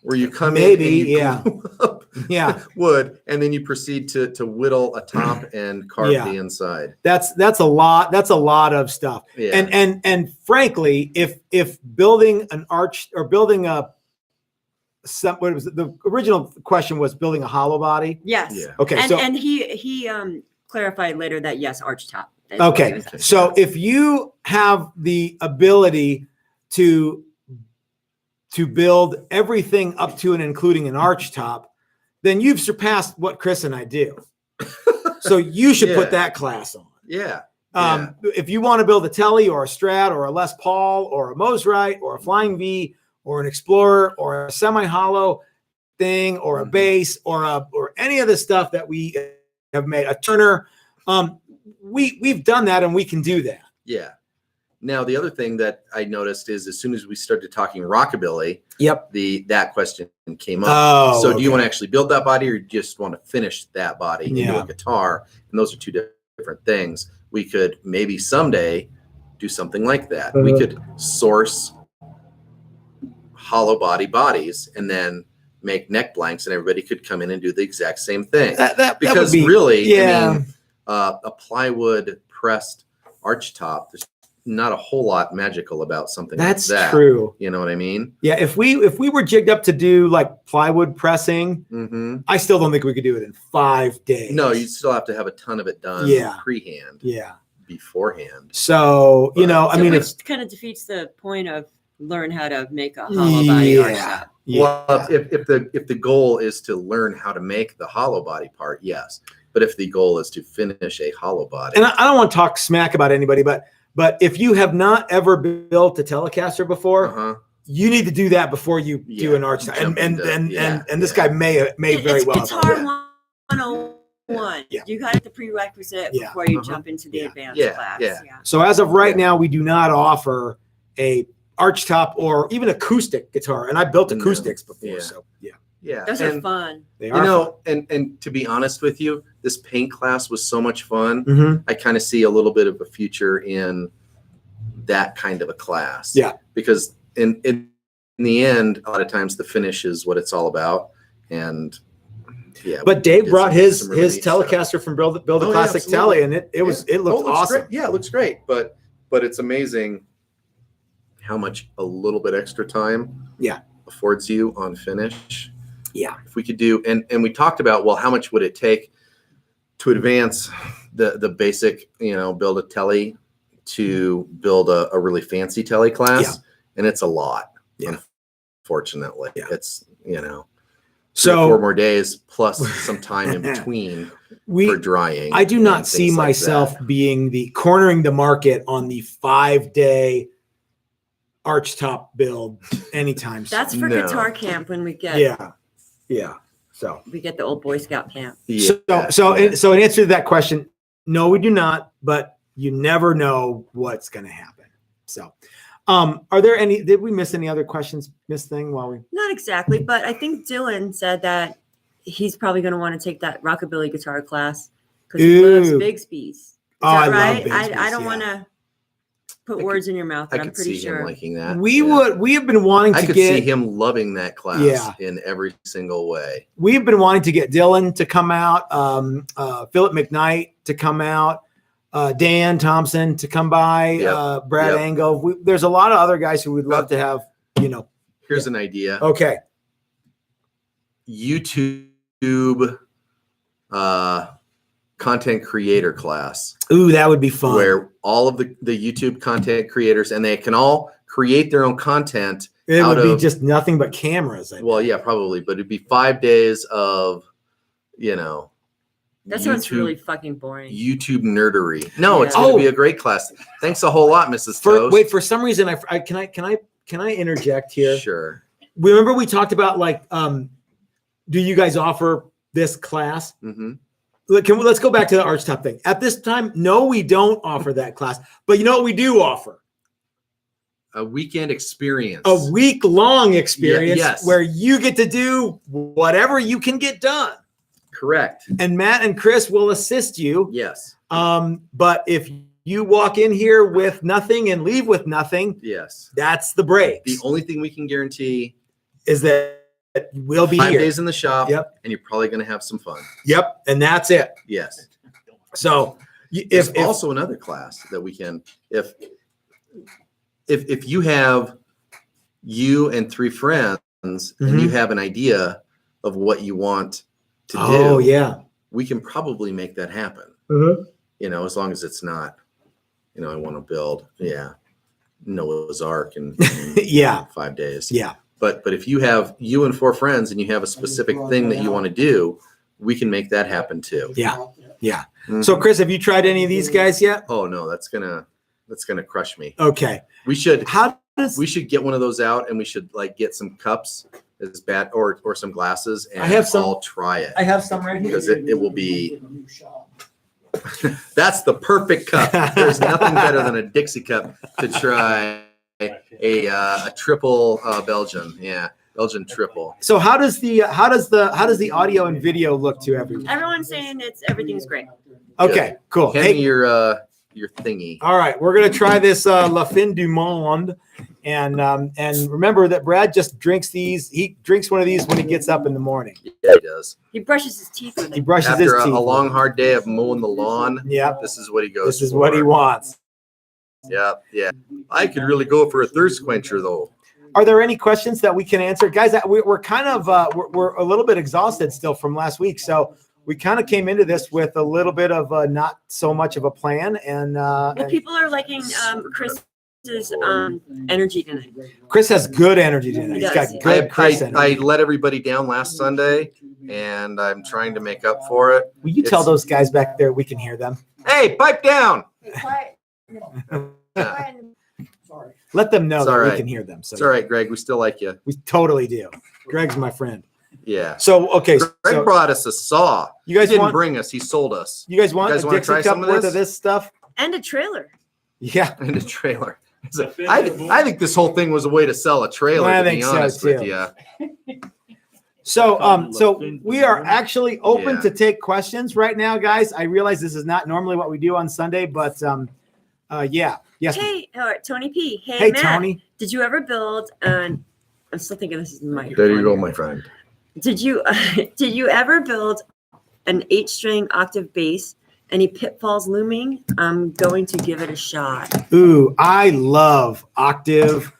where you come Maybe, in and you yeah. glue up Yeah. wood, and then you proceed to whittle a top and carve Yeah. the inside. That's a lot. That's a lot of stuff. Yeah. And frankly, if building an arch or building what was it? The original question was building a hollow body. Yes. Yeah. Okay. And So and he clarified later that yes, arch top. That's what he okay. was asking. So if you have the ability to build everything up to and including an arch top, then you've surpassed what Chris and I do. So you should Yeah. put that class on. Yeah. If you want to build a Telly or a Strat or a Les Paul or a Mosrite or a Flying V or an Explorer or a semi-hollow thing or a bass or any of the stuff that we have made, a Turner, we've done that and we can do that. Yeah. Now, the other thing that I noticed is as soon as we started talking rockabilly, Yep. that question came up. Oh, So do you okay. want to actually build that body, or just want to finish that body into Yeah. a guitar? And those are two different things. We could maybe someday do something like that. We could source hollow bodies and then make neck blanks, and everybody could come in and do the exact same thing. That Because would be, really, yeah. I mean, a plywood pressed arch top, there's not a whole lot magical about something That's like that. true. You know what I mean? Yeah. If we were jigged up to do like plywood pressing, Mm-hmm. I still don't think we could do it in 5 days. No, you still have to have a ton of it done Yeah. pre-hand, Yeah. beforehand. So, But- I mean, it's which kind of defeats the point of learn how to make a hollow body arch yeah. top. Well, if the goal is to learn how to make the hollow body part, yes. But if the goal is to finish a hollow body, And I don't want to talk smack about anybody, but But if you have not ever built a Telecaster before, you need to do that before you do an arch top. And this guy may very well. It's Guitar 101. Yeah. You got the prerequisite before you jump into the advanced class. Yeah. So as of right now, we do not offer a arch top or even acoustic guitar. And I built acoustics before. So yeah. Those are fun. They are fun. And to be honest with you, this paint class was so much fun. I kind of see a little bit of a future in that kind of a class. Yeah. Because in the end, a lot of times the finish is what it's all about. And but Dave brought his Telecaster from Build a Classic Tele, and it looked awesome. Great. Yeah, it looks great. But it's amazing how much a little bit extra time affords you on finish. Yeah. If we could do, and we talked about, well, how much would it take to advance the basic, build a Tele to build a really fancy Tele class. Yeah. And it's a lot. Yeah. Unfortunately. Yeah. It's, so 4 more days plus some time in between for drying. I do not see myself being cornering the market on the 5-day arch top build anytime soon. That's for guitar camp when we get so we get the old Boy Scout camp. So in answer to that question, no, we do not, but you never know what's going to happen. So are there did we miss any other questions, Miss Thing, Not exactly, but I think Dylan said that he's probably going to want to take that rockabilly guitar class because he loves Bigsby's. Is that right? I don't want to put words in your mouth, but I'm pretty sure him liking that. We have been wanting to I could see him loving that class in every single way. We've been wanting to get Dylan to come out, Philip McKnight to come out, Dan Thompson to come by, Brad Angove. There's a lot of other guys who we'd love to have, Here's an idea. Okay. YouTube content creator class. Ooh, that would be fun. Where all of the YouTube content creators, and they can all create their own content. It would be just nothing but cameras. Yeah, probably. But it'd be 5 days of, that sounds really fucking boring. YouTube nerdery. No, it's going to be a great class. Thanks a whole lot, Mrs. Toast. Wait, for some reason, can I interject here? Sure. Remember we talked about do you guys offer this class? Mm-hmm. Let's go back to the arch top thing. At this time, no, we don't offer that class. But you know what we do offer? A weekend experience. A week-long experience where you get to do whatever you can get done. Correct. And Matt and Chris will assist you. Yes. But if you walk in here with nothing and leave with nothing, that's the break. The only thing we can guarantee is that we'll be 5 here. days in the shop. Yep. And you're probably going to have some fun. Yep. And that's it. Yes. So if also another class that we can, if you have you and 3 friends and you have an idea of what you want to do, we can probably make that happen. As long as it's not, I want to build, Noah's Ark in 5 days. Yeah. But if you have you and 4 friends and you have a specific thing that you want to do, we can make that happen too. Yeah. Yeah. Mm-hmm. So Chris, have you tried any of these guys yet? Oh no, that's gonna crush me. Okay. We should get one of those out, and we should get some cups as bad or some glasses, and all try it. I have some right here. Because it will be that's the perfect cup. There's nothing better than a Dixie cup to try a triple Belgian. Yeah. Belgian triple. So how does the audio and video look to everyone? Everyone's saying everything's great. Okay, good. Cool. Hand me your thingy. All right, we're gonna try this La Fin du Monde, and remember that Brad just drinks these. He drinks one of these when he gets up in the morning. Yeah, he does. He brushes his teeth with it. He brushes After his teeth. After a long, hard day of mowing the lawn. Yeah. This is what he goes. This is what he wants. Yeah, yeah. I could really go for a thirst quencher though. Are there any questions that we can answer, guys? We're kind of we're a little bit exhausted still from last week, so we kind of came into this with a little bit of not so much of a plan. And people are liking Chris's energy tonight. Chris has good energy tonight. He's got good energy. I let everybody down last Sunday, and I'm trying to make up for it. Will you tell those guys back there we can hear them? Hey, pipe down. let them know It's that all we right. can hear them. So It's all right, Greg. We still like you. we totally do. Greg's my friend. Yeah. So okay, Greg so brought us a saw. you guys He didn't want bring us. He sold us. you guys want You guys a wanna Dixie try cup some of worth this? of this stuff? And a trailer. Yeah. In a trailer. I think this whole thing was a way to sell a trailer. I To think be so, honest with too. you. So we are actually open Yeah. to take questions right now, guys. I realize this is not normally what we do on Sunday, but yeah. Yes. Hey, Tony P. Hey, Matt, Tony. Did you ever build an? I'm still thinking this is my. There you go, my friend. Did you ever build an 8-string octave bass? Any pitfalls looming? I'm going to give it a shot. Ooh, I love octave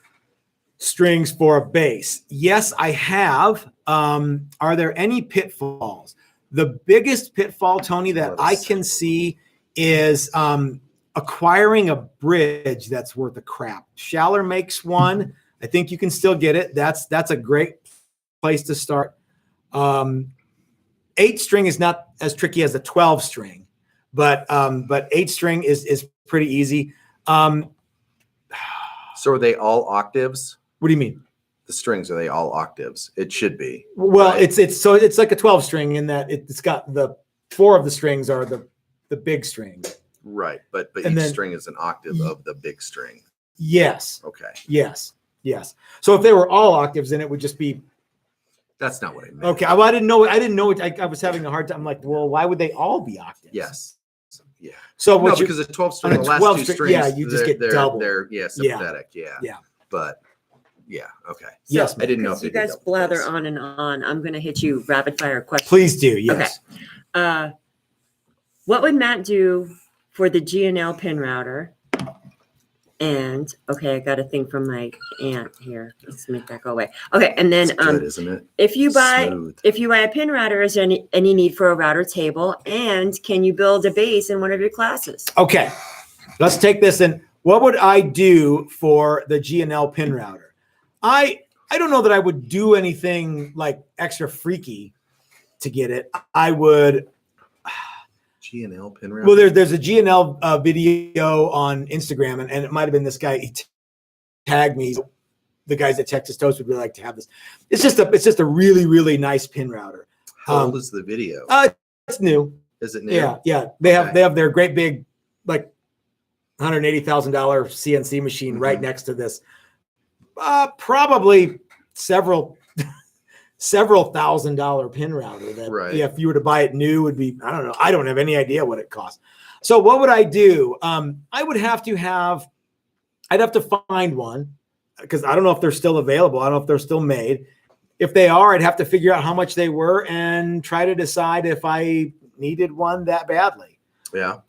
strings for a bass. Yes, I have. Are there any pitfalls? The biggest pitfall, Tony, that I can see is acquiring a bridge that's worth a crap. Shellooe makes one. I think you can still get it. That's a great place to start. 8-string is not as tricky as a 12-string, but 8-string is pretty easy. So are they all octaves? What do you mean? The strings, are they all octaves? It should be. Well, right? it's like a 12-string in that it's got the 4 of the strings are the big string. Right, but And each then- string is an octave of the big string. Yes. Okay, Yes. So if they were all octaves, then it would just be that's not what I meant. okay. I didn't know. I was having a hard time. I'm like, well, why would they all be octaves? Yes. Yeah. So No, what because the 12 string, on a the last 12 two string, strings, yeah, you just get double. They're sympathetic. Yeah. Yeah. But yeah, okay. Yes, I didn't know if You they did guys double blather bass. on and on. I'm going to hit you rapid fire questions. please do. Yes. What would Matt do for the GNL pin router? And okay, I got a thing from my aunt here. Let's make that go away. Okay, and then It's good, isn't it? if you buy Smooth. a pin router, is there any need for a router table? And can you build a bass in one of your classes? Okay. Let's take this and what would I do for the GNL pin router? I don't know that I would do anything like extra freaky to get it. I would. GNL pin round. Well, there's a GNL video on Instagram, and it might have been this guy. He tagged me. The guys at Texas Toast would really like to have this. It's just a really, really nice pin router. How old is the video? It's new. Is it new? Yeah. They have their great big like $180,000 CNC machine right next to this. Probably several $1,000 pin router that if you were to buy it new would be, I don't know. I don't have any idea what it costs. So what would I do? I'd have to find one because I don't know if they're still available. I don't know if they're still made. If they are, I'd have to figure out how much they were and try to decide if I needed one that badly. Yeah.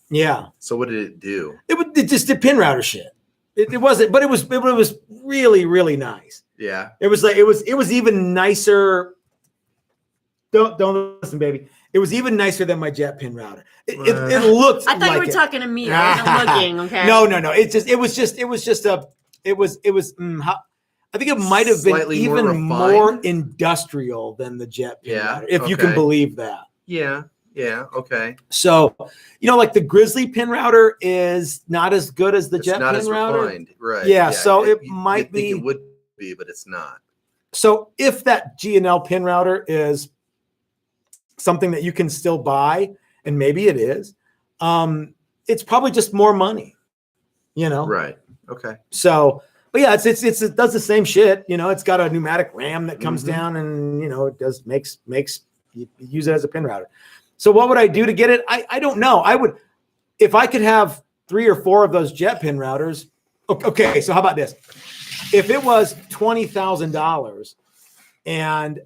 Yeah. So what did it do? It just did pin router shit. It wasn't, but it was really, really nice. Yeah. It was even nicer. Don't listen, baby. It was even nicer than my jet pin router. It looked. I thought like you were talking to me. I wasn't looking. Okay. No. I think it might have been Slightly more even refined? more industrial than the jet pin router, if you can okay. believe that. Yeah. Yeah. Okay. So, like the Grizzly pin router is not as good as the It's jet not pin as router. refined. Right. Yeah, so it you might think be. it would be, but it's not. So if that GNL pin router is something that you can still buy, and maybe it is, it's probably just more money, Right. Okay. So, but yeah, it does the same shit. It's got a pneumatic ram that comes down, and it makes you use it as a pin router. So what would I do to get it? I don't know. I would, if I could have 3 or 4 of those jet pin routers. Okay, so how about this? If it was $20,000 and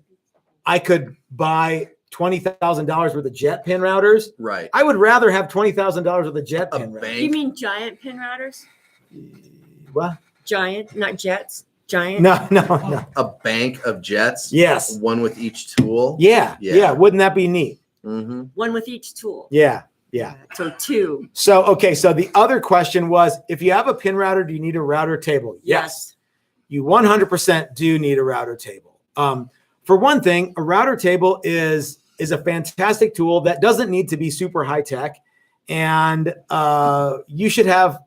I could buy $20,000 worth of jet pin routers, right? I would rather have $20,000 worth of jet pin routers. You mean giant pin routers? What? Giant, not jets. Giant. No. A bank of jets. Yes. One with each tool. Yeah. Wouldn't that be neat? Mm-hmm. One with each tool. Yeah. So 2. So the other question was, if you have a pin router, do you need a router table? Yes. You 100% do need a router table. For one thing, a router table is a fantastic tool that doesn't need to be super high tech, and you should have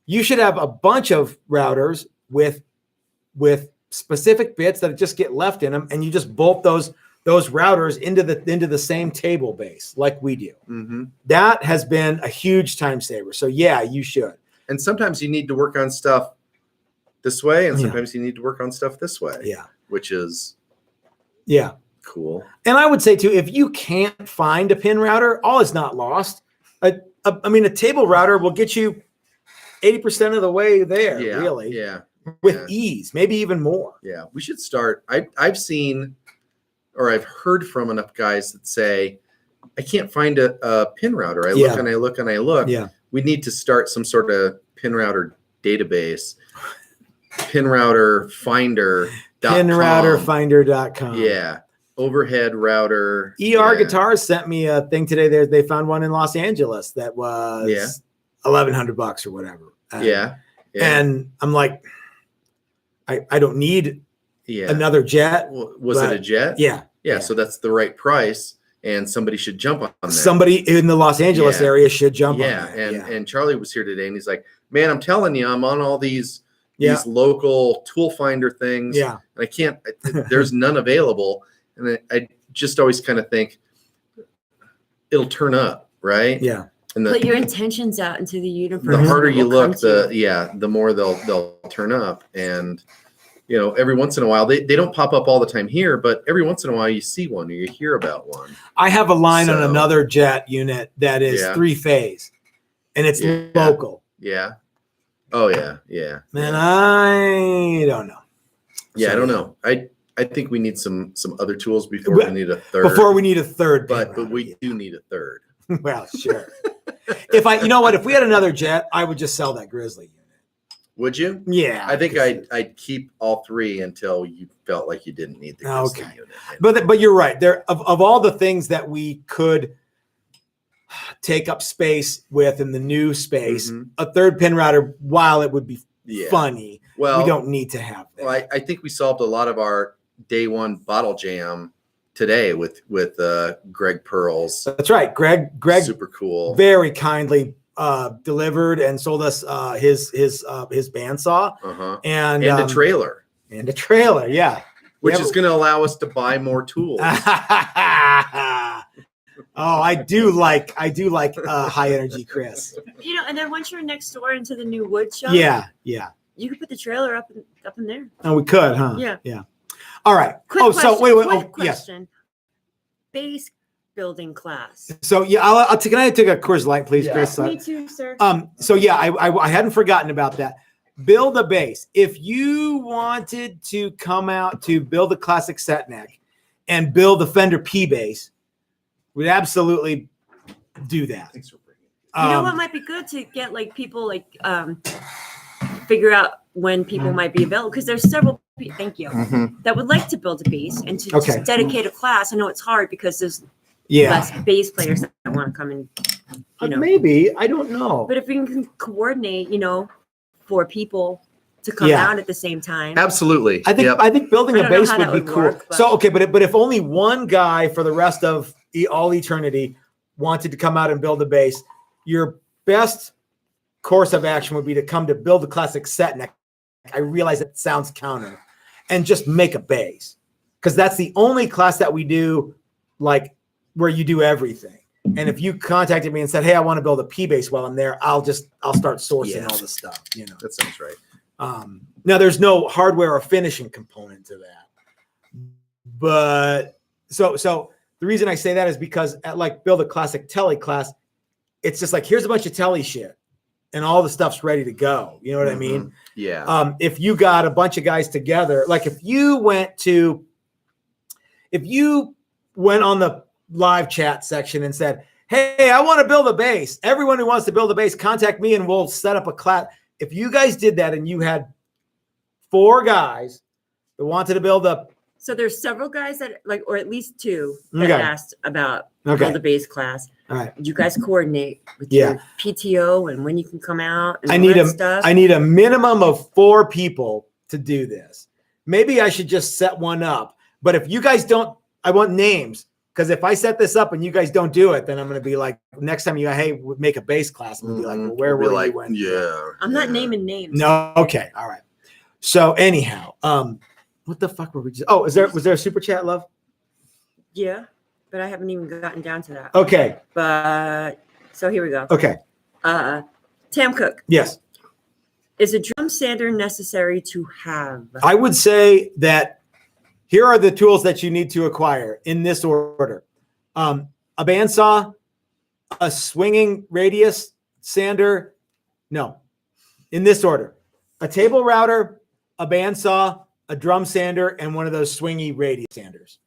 you should have a bunch of routers with specific bits that just get left in them, and you just bolt those routers into the same table base like we do. Mm-hmm. That has been a huge time saver. So yeah, you should. And sometimes you need to work on stuff this way, and sometimes you need to work on stuff this way. Yeah. Which is cool. And I would say too, if you can't find a pin router, all is not lost. A table router will get you 80% of the way there, really. Yeah. With ease, maybe even more. Yeah. We should start. I've seen, or I've heard from enough guys that say, I can't find a pin router. I look and I look and I look. Yeah. We need to start some sort of pin router database. Pin router finder. Pinrouterfinder.com. Yeah. Overhead router. Guitars sent me a thing today. They found one in Los Angeles that was $1,100 or whatever. And I'm like, I don't need another jet. Was it a jet? Yeah. So that's the right price, and somebody should jump on that. Somebody in the Los Angeles area should jump on that. And Charlie was here today, and he's like, man, I'm telling you, I'm on all these local tool finder things. Yeah. And I can't, there's none available. And I just always kind of think it'll turn up, right? Yeah. And put your intentions out into the universe. The harder you look, the more they'll turn up. And every once in a while, they don't pop up all the time here, but every once in a while you see one or you hear about one. I have a line on another jet unit that is 3-phase, and it's local. Yeah. Oh yeah. Man, I don't know. Yeah, I don't know. I think we need some other tools before we need a third. Before we need a third. But we do need a third. Well, sure. If we had another jet, I would just sell that Grizzly unit. Would you? Yeah. I think I'd keep all three until you felt like you didn't need the Grizzly unit. But you're right. There of all the things that we could take up space with in the new space, a third pin router, while it would be funny, we don't need to have that. Well, I think we solved a lot of our day one bottle jam today with Greg Pearls. That's right. Greg super cool. Very kindly delivered and sold us his bandsaw and a trailer. And a trailer, yeah. Which is going to allow us to buy more tools. Oh, I do like high energy, Chris. And then once you're next door into the new wood shop, you could put the trailer up in there. Oh, we could, huh? Yeah. All right. Quick question. Base building class. So I'll take. Can I take a Coors Light, please, Chris? Me too, sir. So I hadn't forgotten about that. Build a base. If you wanted to come out to build a classic set neck and build a Fender P bass, we'd absolutely do that. Thanks for bringing it. You know what might be good to get people figure out when people might be available, because there's several people, that would like to build a bass and to just dedicate a class. I know it's hard because there's less bass players that want to come in. Maybe, I don't know. But if we can coordinate, for people to come out at the same time. Absolutely. I think building a bass would be cool. Work, but if only one guy for the rest of all eternity wanted to come out and build a bass, your best course of action would be to come to build a classic set neck. I realize it sounds counter, and just make a bass, because that's the only class that we do where you do everything. And if you contacted me and said, "Hey, I want to build a P bass," while I'm there, I'll start sourcing all the stuff. That sounds right. Now there's no hardware or finishing component to that, but so the reason I say that is because at build a classic telly class, it's just here's a bunch of telly shit, and all the stuff's ready to go. You know what I mean? Yeah. If you got a bunch of guys together, if you went on the live chat section and said, "Hey, I want to build a bass. Everyone who wants to build a bass, contact me and we'll set up a class." If you guys did that and you had 4 guys that wanted to build a, so there's several guys that or at least 2 that asked about build a bass class. All right. You guys coordinate with your PTO and when you can come out and I need a minimum of 4 people to do this. Maybe I should just set one up. But if you guys don't, I want names. Because if I set this up and you guys don't do it, then I'm going to be like, next time hey, make a bass class, I'm going to be like, well, where were you when? Yeah. I'm not naming names. No. Okay. All right. So anyhow, what the fuck were we just? Oh, was there a super chat, love? Yeah, but I haven't even gotten down to that. Okay. But so here we go. Okay. Tam Cook. Yes. Is a drum sander necessary to have? I would say that here are the tools that you need to acquire in this order. A bandsaw, a swinging radius sander. No, in this order. A table router, a bandsaw, a drum sander, and one of those swingy radius sanders.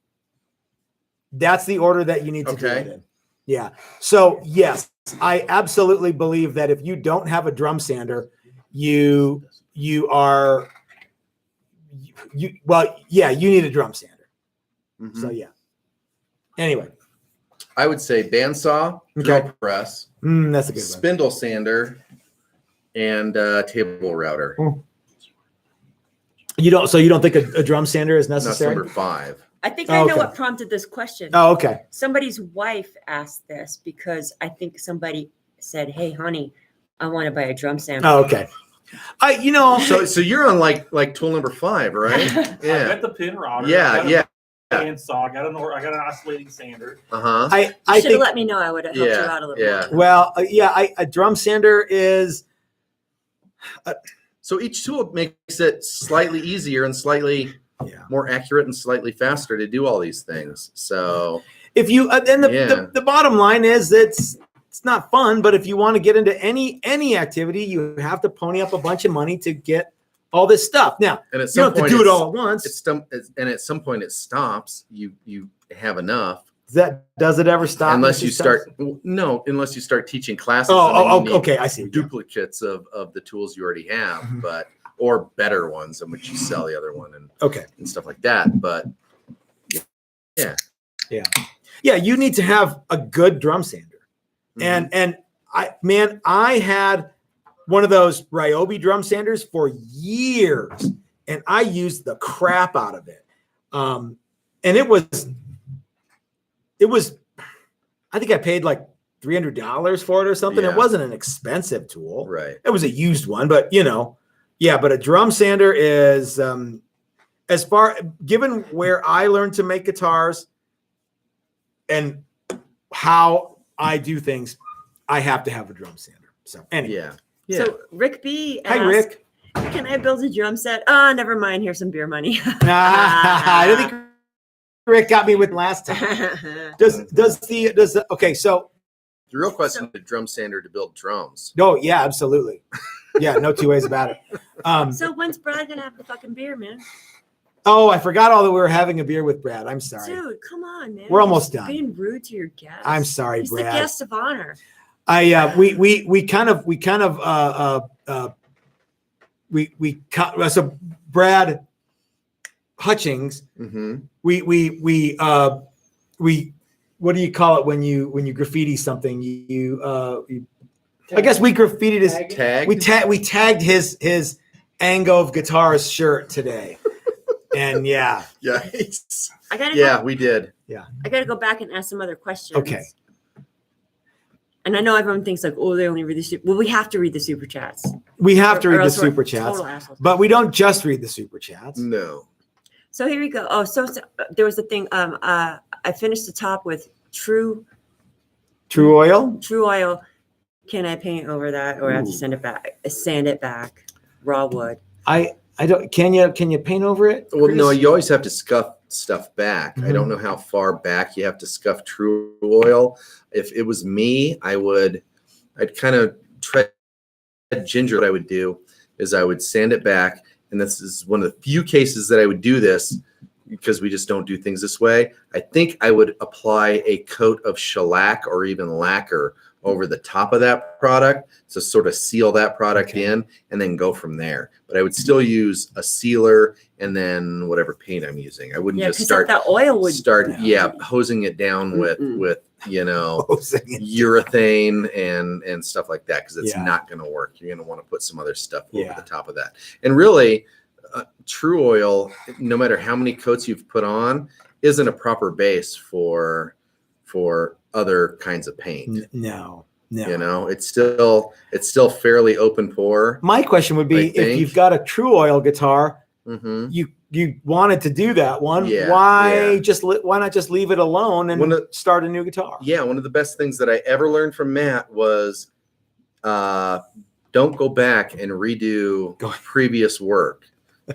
That's the order that you need to do it in. Yeah. So yes, I absolutely believe that if you don't have a drum sander, you need a drum sander. Mm-hmm. So yeah. Anyway, I would say bandsaw, drill press, that's a good spindle sander, and table router. You don't think a drum sander is necessary? That's number 5. I think I know what prompted this question. Oh, okay. Somebody's wife asked this because I think somebody said, "Hey, honey, I want to buy a drum sander." Oh, okay. So you're on like tool number 5, right? Yeah. I got the pin router. Yeah. Bandsaw. I got an oscillating sander. Uh-huh. You should have let me know. I would have helped you out a little more. Well, a drum sander is. So each tool makes it slightly easier and slightly more accurate and slightly faster to do all these things. So if you then the bottom line is it's not fun, but if you want to get into any activity, you have to pony up a bunch of money to get all this stuff. Now, and at you don't some have to point do it all at once. And at some point it stops. You have enough. Does it ever stop? Unless you start teaching classes. Okay, I see. Duplicates of the tools you already have, or better ones in which you sell the other one and stuff like that. But yeah. You need to have a good drum sander, and I had one of those Ryobi drum sanders for years, and I used the crap out of it. And it was. I think I paid like $300 for it or something. Yeah. It wasn't an expensive tool. Right. It was a used one, but but a drum sander is given where I learned to make guitars and how I do things, I have to have a drum sander. So anyway. Yeah. So Rick B asked, Hi, Rick. Can I build a drum set? Oh, never mind. Here's some beer money. I don't think Rick got me with last time. Okay, so the real question is the drum sander to build drums. No, yeah, absolutely. Yeah, no two ways about it. So when's Brad gonna have the fucking beer, man? Oh, I forgot all that we were having a beer with Brad. I'm sorry. Dude, come on, man. We're almost done. Being rude to your guests. I'm sorry, He's Brad. the guest of honor. So Brad Hutchings, we what do you call it when you graffiti something? I guess we graffitied his tag. We tagged his Angove Guitars shirt today. And Yikes. We did. Yeah. I gotta go back and ask some other questions. Okay. And I know everyone thinks like, oh, they only read the we have to read the super chats. We have to read the else we're super chats, total assholes. but we don't just read the super chats. No. So here we go. Oh, so there was a thing. I finished the top with True Oil. Can I paint over that, or I have to sand it back? Raw wood. I don't. Can you paint over it? Well, no. You always have to scuff stuff back. I don't know how far back you have to scuff True Oil. If it was me, I'd kind of tread ginger. What I would do is I would sand it back. And this is one of the few cases that I would do this because we just don't do things this way. I think I would apply a coat of shellac or even lacquer over the top of that product to sort of seal that product in and then go from there. But I would still use a sealer and then whatever paint I'm using. I wouldn't just start that oil would hosing it down with urethane and stuff like that, because it's not going to work. You're going to want to put some other stuff over the top of that. And really, True Oil, no matter how many coats you've put on, isn't a proper base for other kinds of paint. No. You know, it's still fairly open pore. My question would be, if you've got a true oil guitar, you wanted to do that one. Yeah, why not just leave it alone and start a new guitar? Yeah, one of the best things that I ever learned from Matt was don't go back and redo previous work.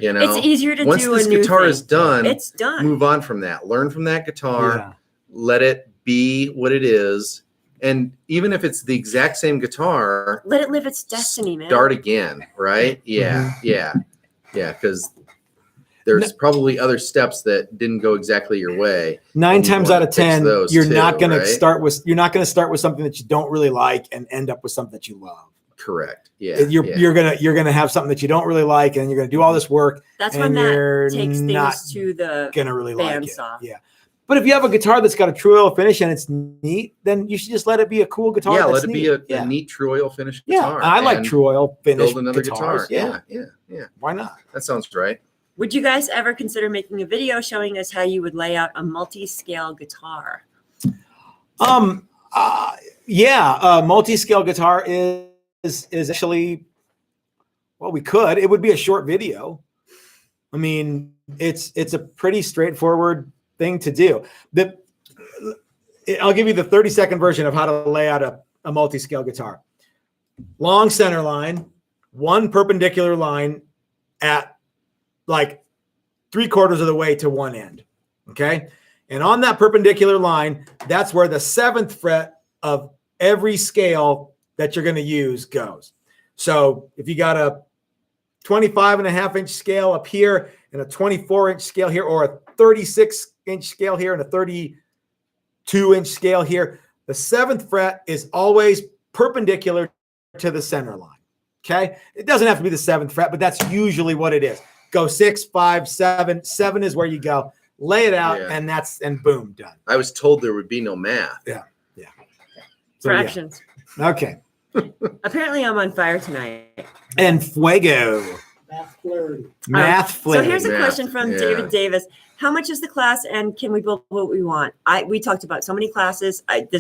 You know, it's easier to once do this a new guitar thing. is done, It's done. move on from that. Learn from that guitar. Let it be what it is. And even if it's the exact same guitar, let it live its destiny, man. Start again, right? Yeah, yeah, because there's probably other steps that didn't go exactly your way. 9 times out of 10, you're not going to start with something that you don't really like and end up with something that you love. Correct. Yeah. You're gonna have something that you don't really like, and you're gonna do all this work. That's when that takes things to the gonna really bandsaw. Yeah. But if you have a guitar that's got a true oil finish and it's neat, then you should just let it be a cool guitar. Yeah, let it be a neat true oil finish guitar. Yeah, I like true oil finish. Build another guitars. guitar. Yeah. Why not? That sounds right. Would you guys ever consider making a video showing us how you would lay out a multi-scale guitar? Multi-scale guitar is actually, well, we could. It would be a short video. I mean, it's a pretty straightforward thing to do. I'll give you the 30-second version of how to lay out a multi-scale guitar. Long center line, one perpendicular line at like 3/4 of the way to one end. Okay. And on that perpendicular line, that's where the 7th fret of every scale that you're going to use goes. So if you got a 25.5-inch scale up here and a 24-inch scale here, or a 36-inch scale here and a 32-inch scale here, the 7th fret is always perpendicular to the center line. Okay. It doesn't have to be the 7th fret, but that's usually what it is. Go 6, 5, 7. 7 is where you go. Lay it out, and boom, done. I was told there would be no math. Yeah. So, fractions. Yeah. Okay. Apparently, I'm on fire tonight. And fuego. Math clarity. Math flavor. So here's a question from David Davis. How much is the class, and can we build what we want? We talked about so many classes. I've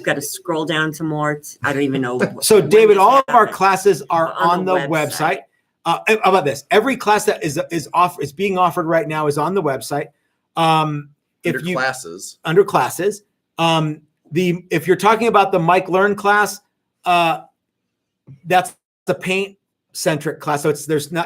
got to scroll down some more. I don't even know. So David, all of our classes are on the website. How about this? Every class that is being offered right now is on the website. Under classes. If you're talking about the Mike Learn class, that's the paint centric class. So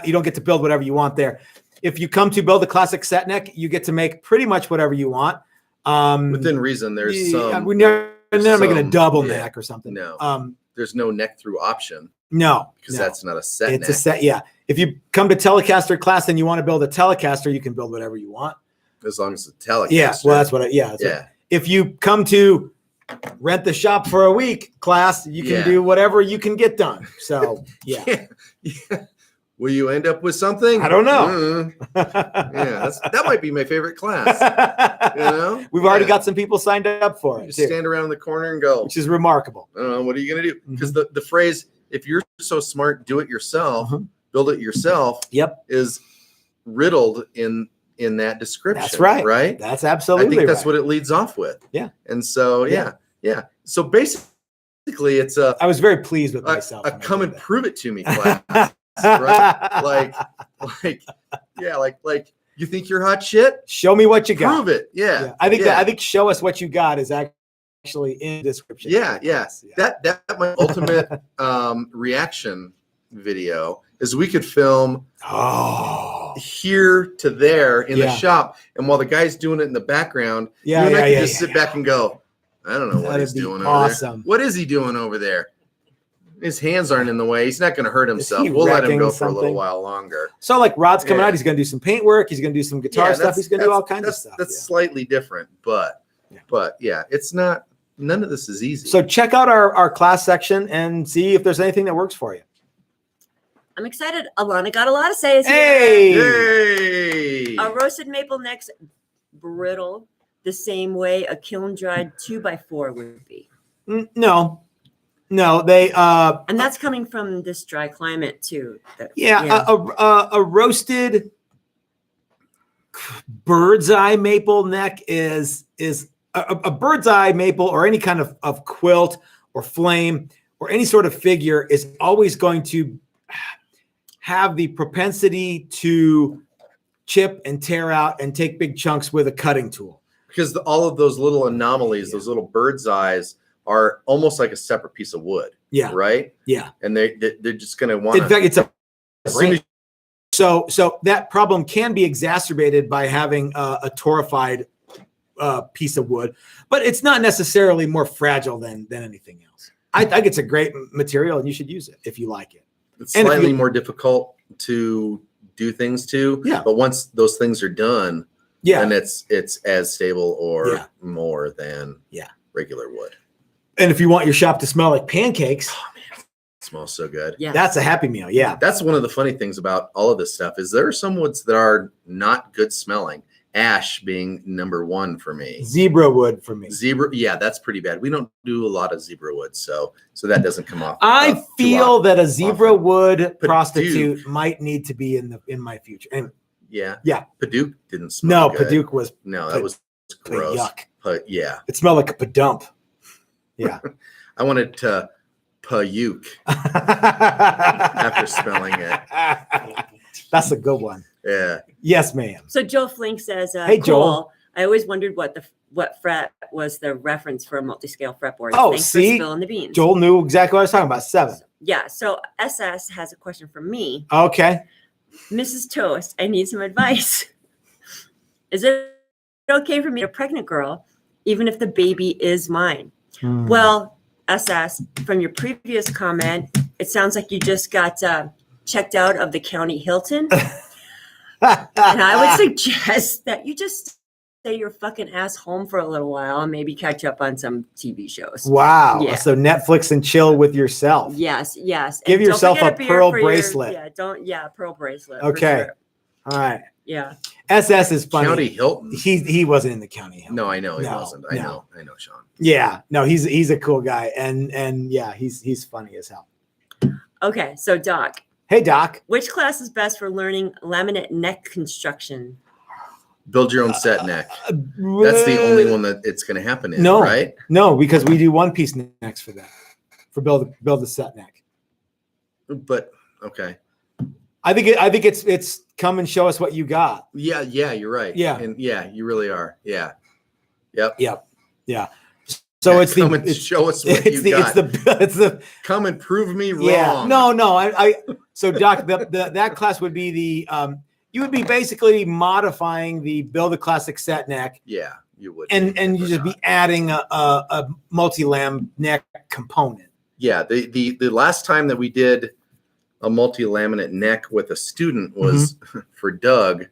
you don't get to build whatever you want there. If you come to build a classic set neck, you get to make pretty much whatever you want. Within reason, there's some. We're never making a double neck or something. No. There's no neck through option. No, because that's not a set. It's a set. Yeah. If you come to Telecaster class and you want to build a Telecaster, you can build whatever you want. As long as it's a Telecaster. Yeah. Well, that's what. If you come to rent the shop for a week class, you can do whatever you can get done. So yeah. Will you end up with something? I don't know. That might be my favorite class. You know, we've already got some people signed up for it. Just stand around the corner and go, which is remarkable. I don't know, what are you going to do? Because the phrase, if you're so smart, do it yourself, build it yourself. Yep, is riddled in that description. That's right. Right. That's absolutely. I think that's what it leads off with. Yeah. And so yeah. So basically, it's I was very pleased with myself. A come and prove it to me class. Right? like you think you're hot shit? Show me what you got. Prove it. Yeah. I think show us what you got is actually in the description. Yeah. That my ultimate reaction video is we could film here to there in the shop, and while the guy's doing it in the background, you and I can just sit back and go, I don't know what he's doing over there. What is he doing over there? His hands aren't in the way. He's not going to hurt himself. We'll let him go for a little while longer. So like Rod's coming out. He's going to do some paint work. He's going to do some guitar stuff. He's going to do all kinds of stuff. That's slightly different, but it's not. None of this is easy. So check out our class section and see if there's anything that works for you. I'm excited. Alana got a lot to say. Hey! A roasted maple neck's brittle the same way a kiln dried 2x4 would be. No, they and that's coming from this dry climate too. A roasted bird's eye maple neck is a bird's eye maple, or any kind of quilt or flame or any sort of figure is always going to have the propensity to chip and tear out and take big chunks with a cutting tool. Because all of those little anomalies, those little bird's eyes, are almost like a separate piece of wood. Yeah. Right? Yeah. And they're just going to want to. In fact, it's a soon as so that problem can be exacerbated by having a torrified piece of wood, but it's not necessarily more fragile than anything else. I think it's a great material, and you should use it if you like it. it's slightly more difficult to do things to. Yeah. But once those things are done, Yeah. then it's as stable or Yeah. more than Yeah. regular wood. And if you want your shop to smell like pancakes, Oh man, it smells so good. Yeah. that's a Happy Meal. Yeah. That's one of the funny things about all of this stuff is there are some woods that are not good smelling. Ash being number one for me. Zebra wood for me. Zebra, yeah, that's pretty bad. We don't do a lot of zebra wood, so that doesn't come off. I too feel often. that a zebra often. wood Paduke. prostitute might need to be in my future. And Yeah, Yeah. Paduke didn't smell. no, good. Paduke was No, that was gross. yuck. But yeah, It smelled like a padump. Yeah. I wanted to puke after smelling it. That's a good one. Yeah, Yes, ma'am. So Joe Flink says, Hey, cool. Joel. I always wondered what fret was the reference for a multi-scale fretboard. Oh, Thanks see? for spilling the beans. Joel knew exactly what I was talking about. 7. Yeah. So SS has a question for me. Okay. Mrs. Toast, I need some advice. Is it okay for me to pregnant girl, even if the baby is mine? Well, SS, from your previous comment, it sounds like you just got checked out of the county Hilton. And I would suggest that you just stay your fucking ass home for a little while and maybe catch up on some TV shows. Wow. Yeah. So Netflix and chill with yourself. Yes, yes. Give And don't yourself forget a beer pearl for your- bracelet. pearl bracelet. for Okay. sure. All right. Yeah. SS is funny. County Hilton. He wasn't in the county Hilton. No, I know he No, wasn't. I no. know, Sean. Yeah. No, he's a cool guy. And yeah, he's funny as hell. Okay. So Doc, Hey, Doc. which class is best for learning laminate neck construction? Build your own set neck. That's the only one that it's going to happen in, No. right? No, because we do one piece necks for that. For build the set neck. But okay. I think it's come and show us what you got. Yeah, you're right. Yeah. And yeah, you really are. Yeah. Yep. Yep. Yeah. So it's come and show us what you got. it's the Come and prove me wrong. yeah. No. I so Doc, that class would be the you would be basically modifying the build a classic set neck, Yeah, you would. and you just be adding a multi-lam neck component. Yeah, the last time that we did a multi-laminate neck with a student was for Doug,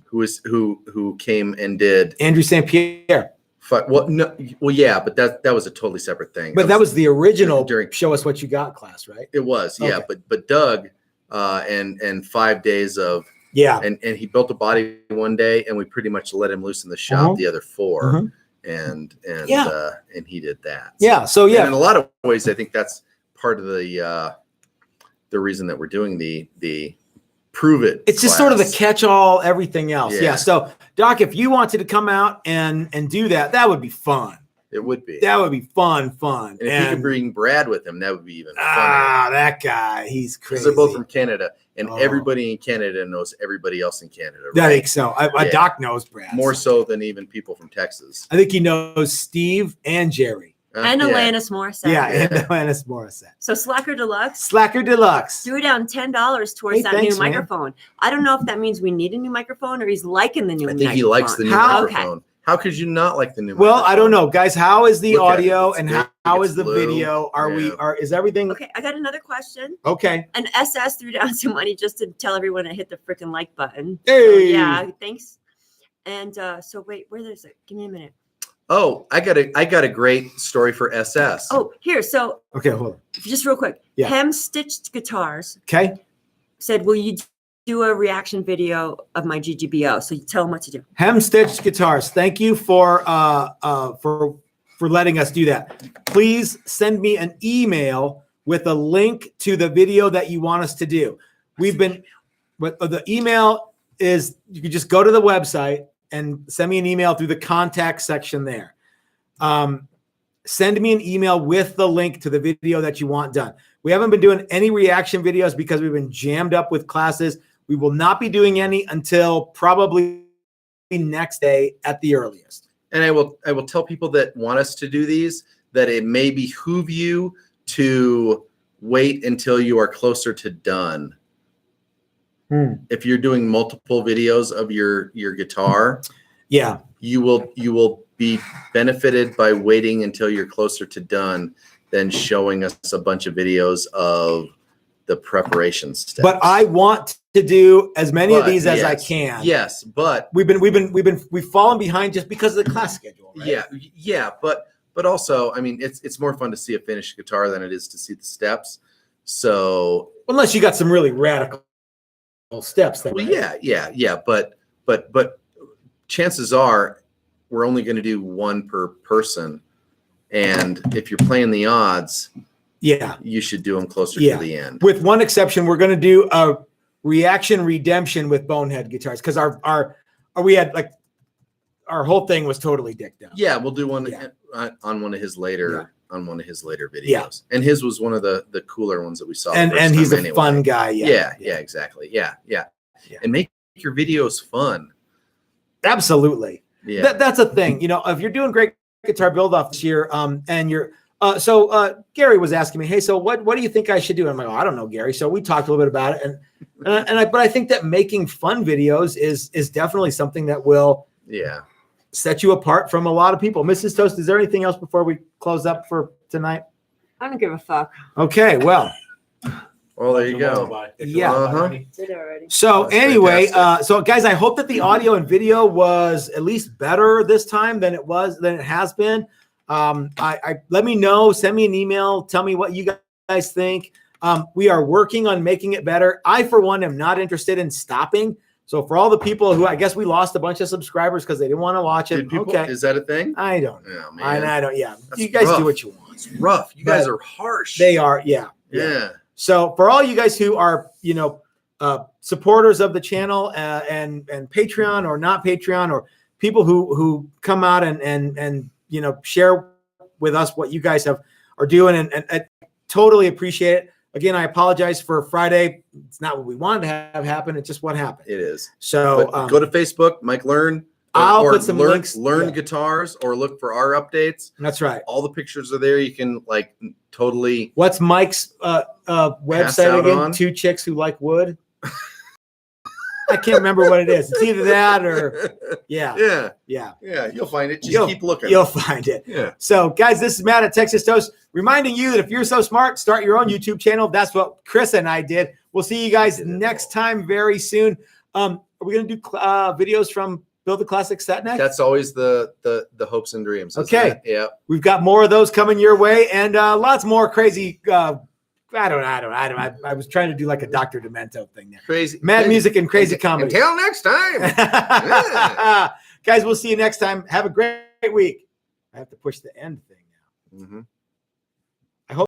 who came and did Andrew St. Pierre. yeah, but that was a totally separate thing. But that was the original during- show us what you got class, right? it was, yeah. Okay. But Doug and 5 days of Yeah. and he built a body one day and we pretty much let him loose in the shop the other 4 and Yeah. and he did that. Yeah. So And yeah. in a lot of ways, I think that's part of the reason that we're doing the prove it. It's just sort of the class. catch-all, everything else. Yeah. Yeah. So, Doc, if you wanted to come out and do that, that would be fun. It would be. That would be fun. And if he could bring Brad with him, that would be even funner. That guy, he's crazy. Because they're both from Canada, and Oh. everybody in Canada knows everybody else in Canada. I Right? think so. Yeah. Doc knows Brad. More so than even people from Texas. I think he knows Steve and Jerry. And Yeah. Alanis Morissette. Yeah, and Yeah. Alanis Morissette. So Slacker Deluxe. Slacker Deluxe. Threw down $10 towards Hey, that thanks, new man. microphone. I don't know if that means we need a new microphone or he's liking the new I microphone. think he likes the new How- microphone. How could you not like the new Well, microphone? I don't know, guys. How is the Look at it. audio It's and big, how it's is the blue. video? Yeah. Is everything Okay, I got another question. okay? And SS threw down some money just to tell everyone to hit the freaking like button. Hey. So, yeah, thanks. And so wait, where is it? Give me a minute. Oh, I got a great story for SS. Oh, here. So Okay, hold on. just real quick. Yeah. Hem Stitched Guitars Okay. said, will you do a reaction video of my GGBO? So you tell them what to do. Hem Stitched Guitars. Thank you for letting us do that. Please send me an email with a link to the video that you want us to do. We've been, but the email is you can just go to the website and send me an email through the contact section there. Send me an email with the link to the video that you want done. We haven't been doing any reaction videos because we've been jammed up with classes. We will not be doing any until probably next day at the earliest. And I will tell people that want us to do these that it may behoove you to wait until you are closer to done. If you're doing multiple videos of your guitar, yeah, you will be benefited by waiting until you're closer to done than showing us a bunch of videos of the preparation steps. But I want to do as many of these as I can. Yes, but we've fallen behind just because of the class schedule. Right? Yeah, but also, I mean, it's more fun to see a finished guitar than it is to see the steps. So unless you got some really radical steps, then, well, right? yeah, but chances are we're only going to do one per person, and if you're playing the odds, you should do them closer to the end. With one exception, we're going to do a reaction redemption with Bonehead guitars because we had like our whole thing was totally dicked out. Yeah, we'll do one on one of his later videos. And his was one of the cooler ones that we saw. And he's a fun guy. Yeah, exactly. Yeah. And make your videos fun. Absolutely. Yeah. That's a thing. If you're doing great guitar build off this year, and you're Gary was asking me, hey, so what do you think I should do? And I'm like, I don't know, Gary. So we talked a little bit about it, but I think that making fun videos is definitely something that will set you apart from a lot of people. Mrs. Toast, is there anything else before we close up for tonight? I don't give a fuck. Okay, well, there you go. Yeah. Did already. So That's anyway, fantastic. so guys, I hope that the audio and video was at least better this time than it has been. Let me know, send me an email, tell me what you guys think. We are working on making it better. I, for one, am not interested in stopping. So for all the people who, I guess we lost a bunch of subscribers because they didn't want to watch it. Is that a thing? I don't know. Oh, man. I don't. Yeah, That's you guys rough. do what you want. It's rough. You guys are harsh. They are. Yeah. So for all you guys who are, supporters of the channel and Patreon or not Patreon, or people who come out and share with us what you guys are doing, and I totally appreciate it. Again, I apologize for Friday. It's not what we wanted to have happen. It's just what happened. It is. So but go to Facebook, Mike Learn. I'll put some links. Learn guitars, or look for our updates. That's right. All the pictures are there. You can totally. What's Mike's website again? Two Chicks Who Like Wood. I can't remember what it is. It's either that or Yeah. You'll find it. Just keep looking. You'll find it. Yeah. So, guys, this is Matt at Texas Toast, reminding you that if you're so smart, start your own YouTube channel. That's what Chris and I did. We'll see you guys next time very soon. Are we going to do videos from Build the Classic set next? That's always the hopes and dreams. Okay. Yeah. We've got more of those coming your way, and lots more crazy. I was trying to do like a Dr. Demento thing there. Crazy mad music and crazy comedy. Until next time. Guys, we'll see you next time. Have a great week. I have to push the end thing now. Mm-hmm.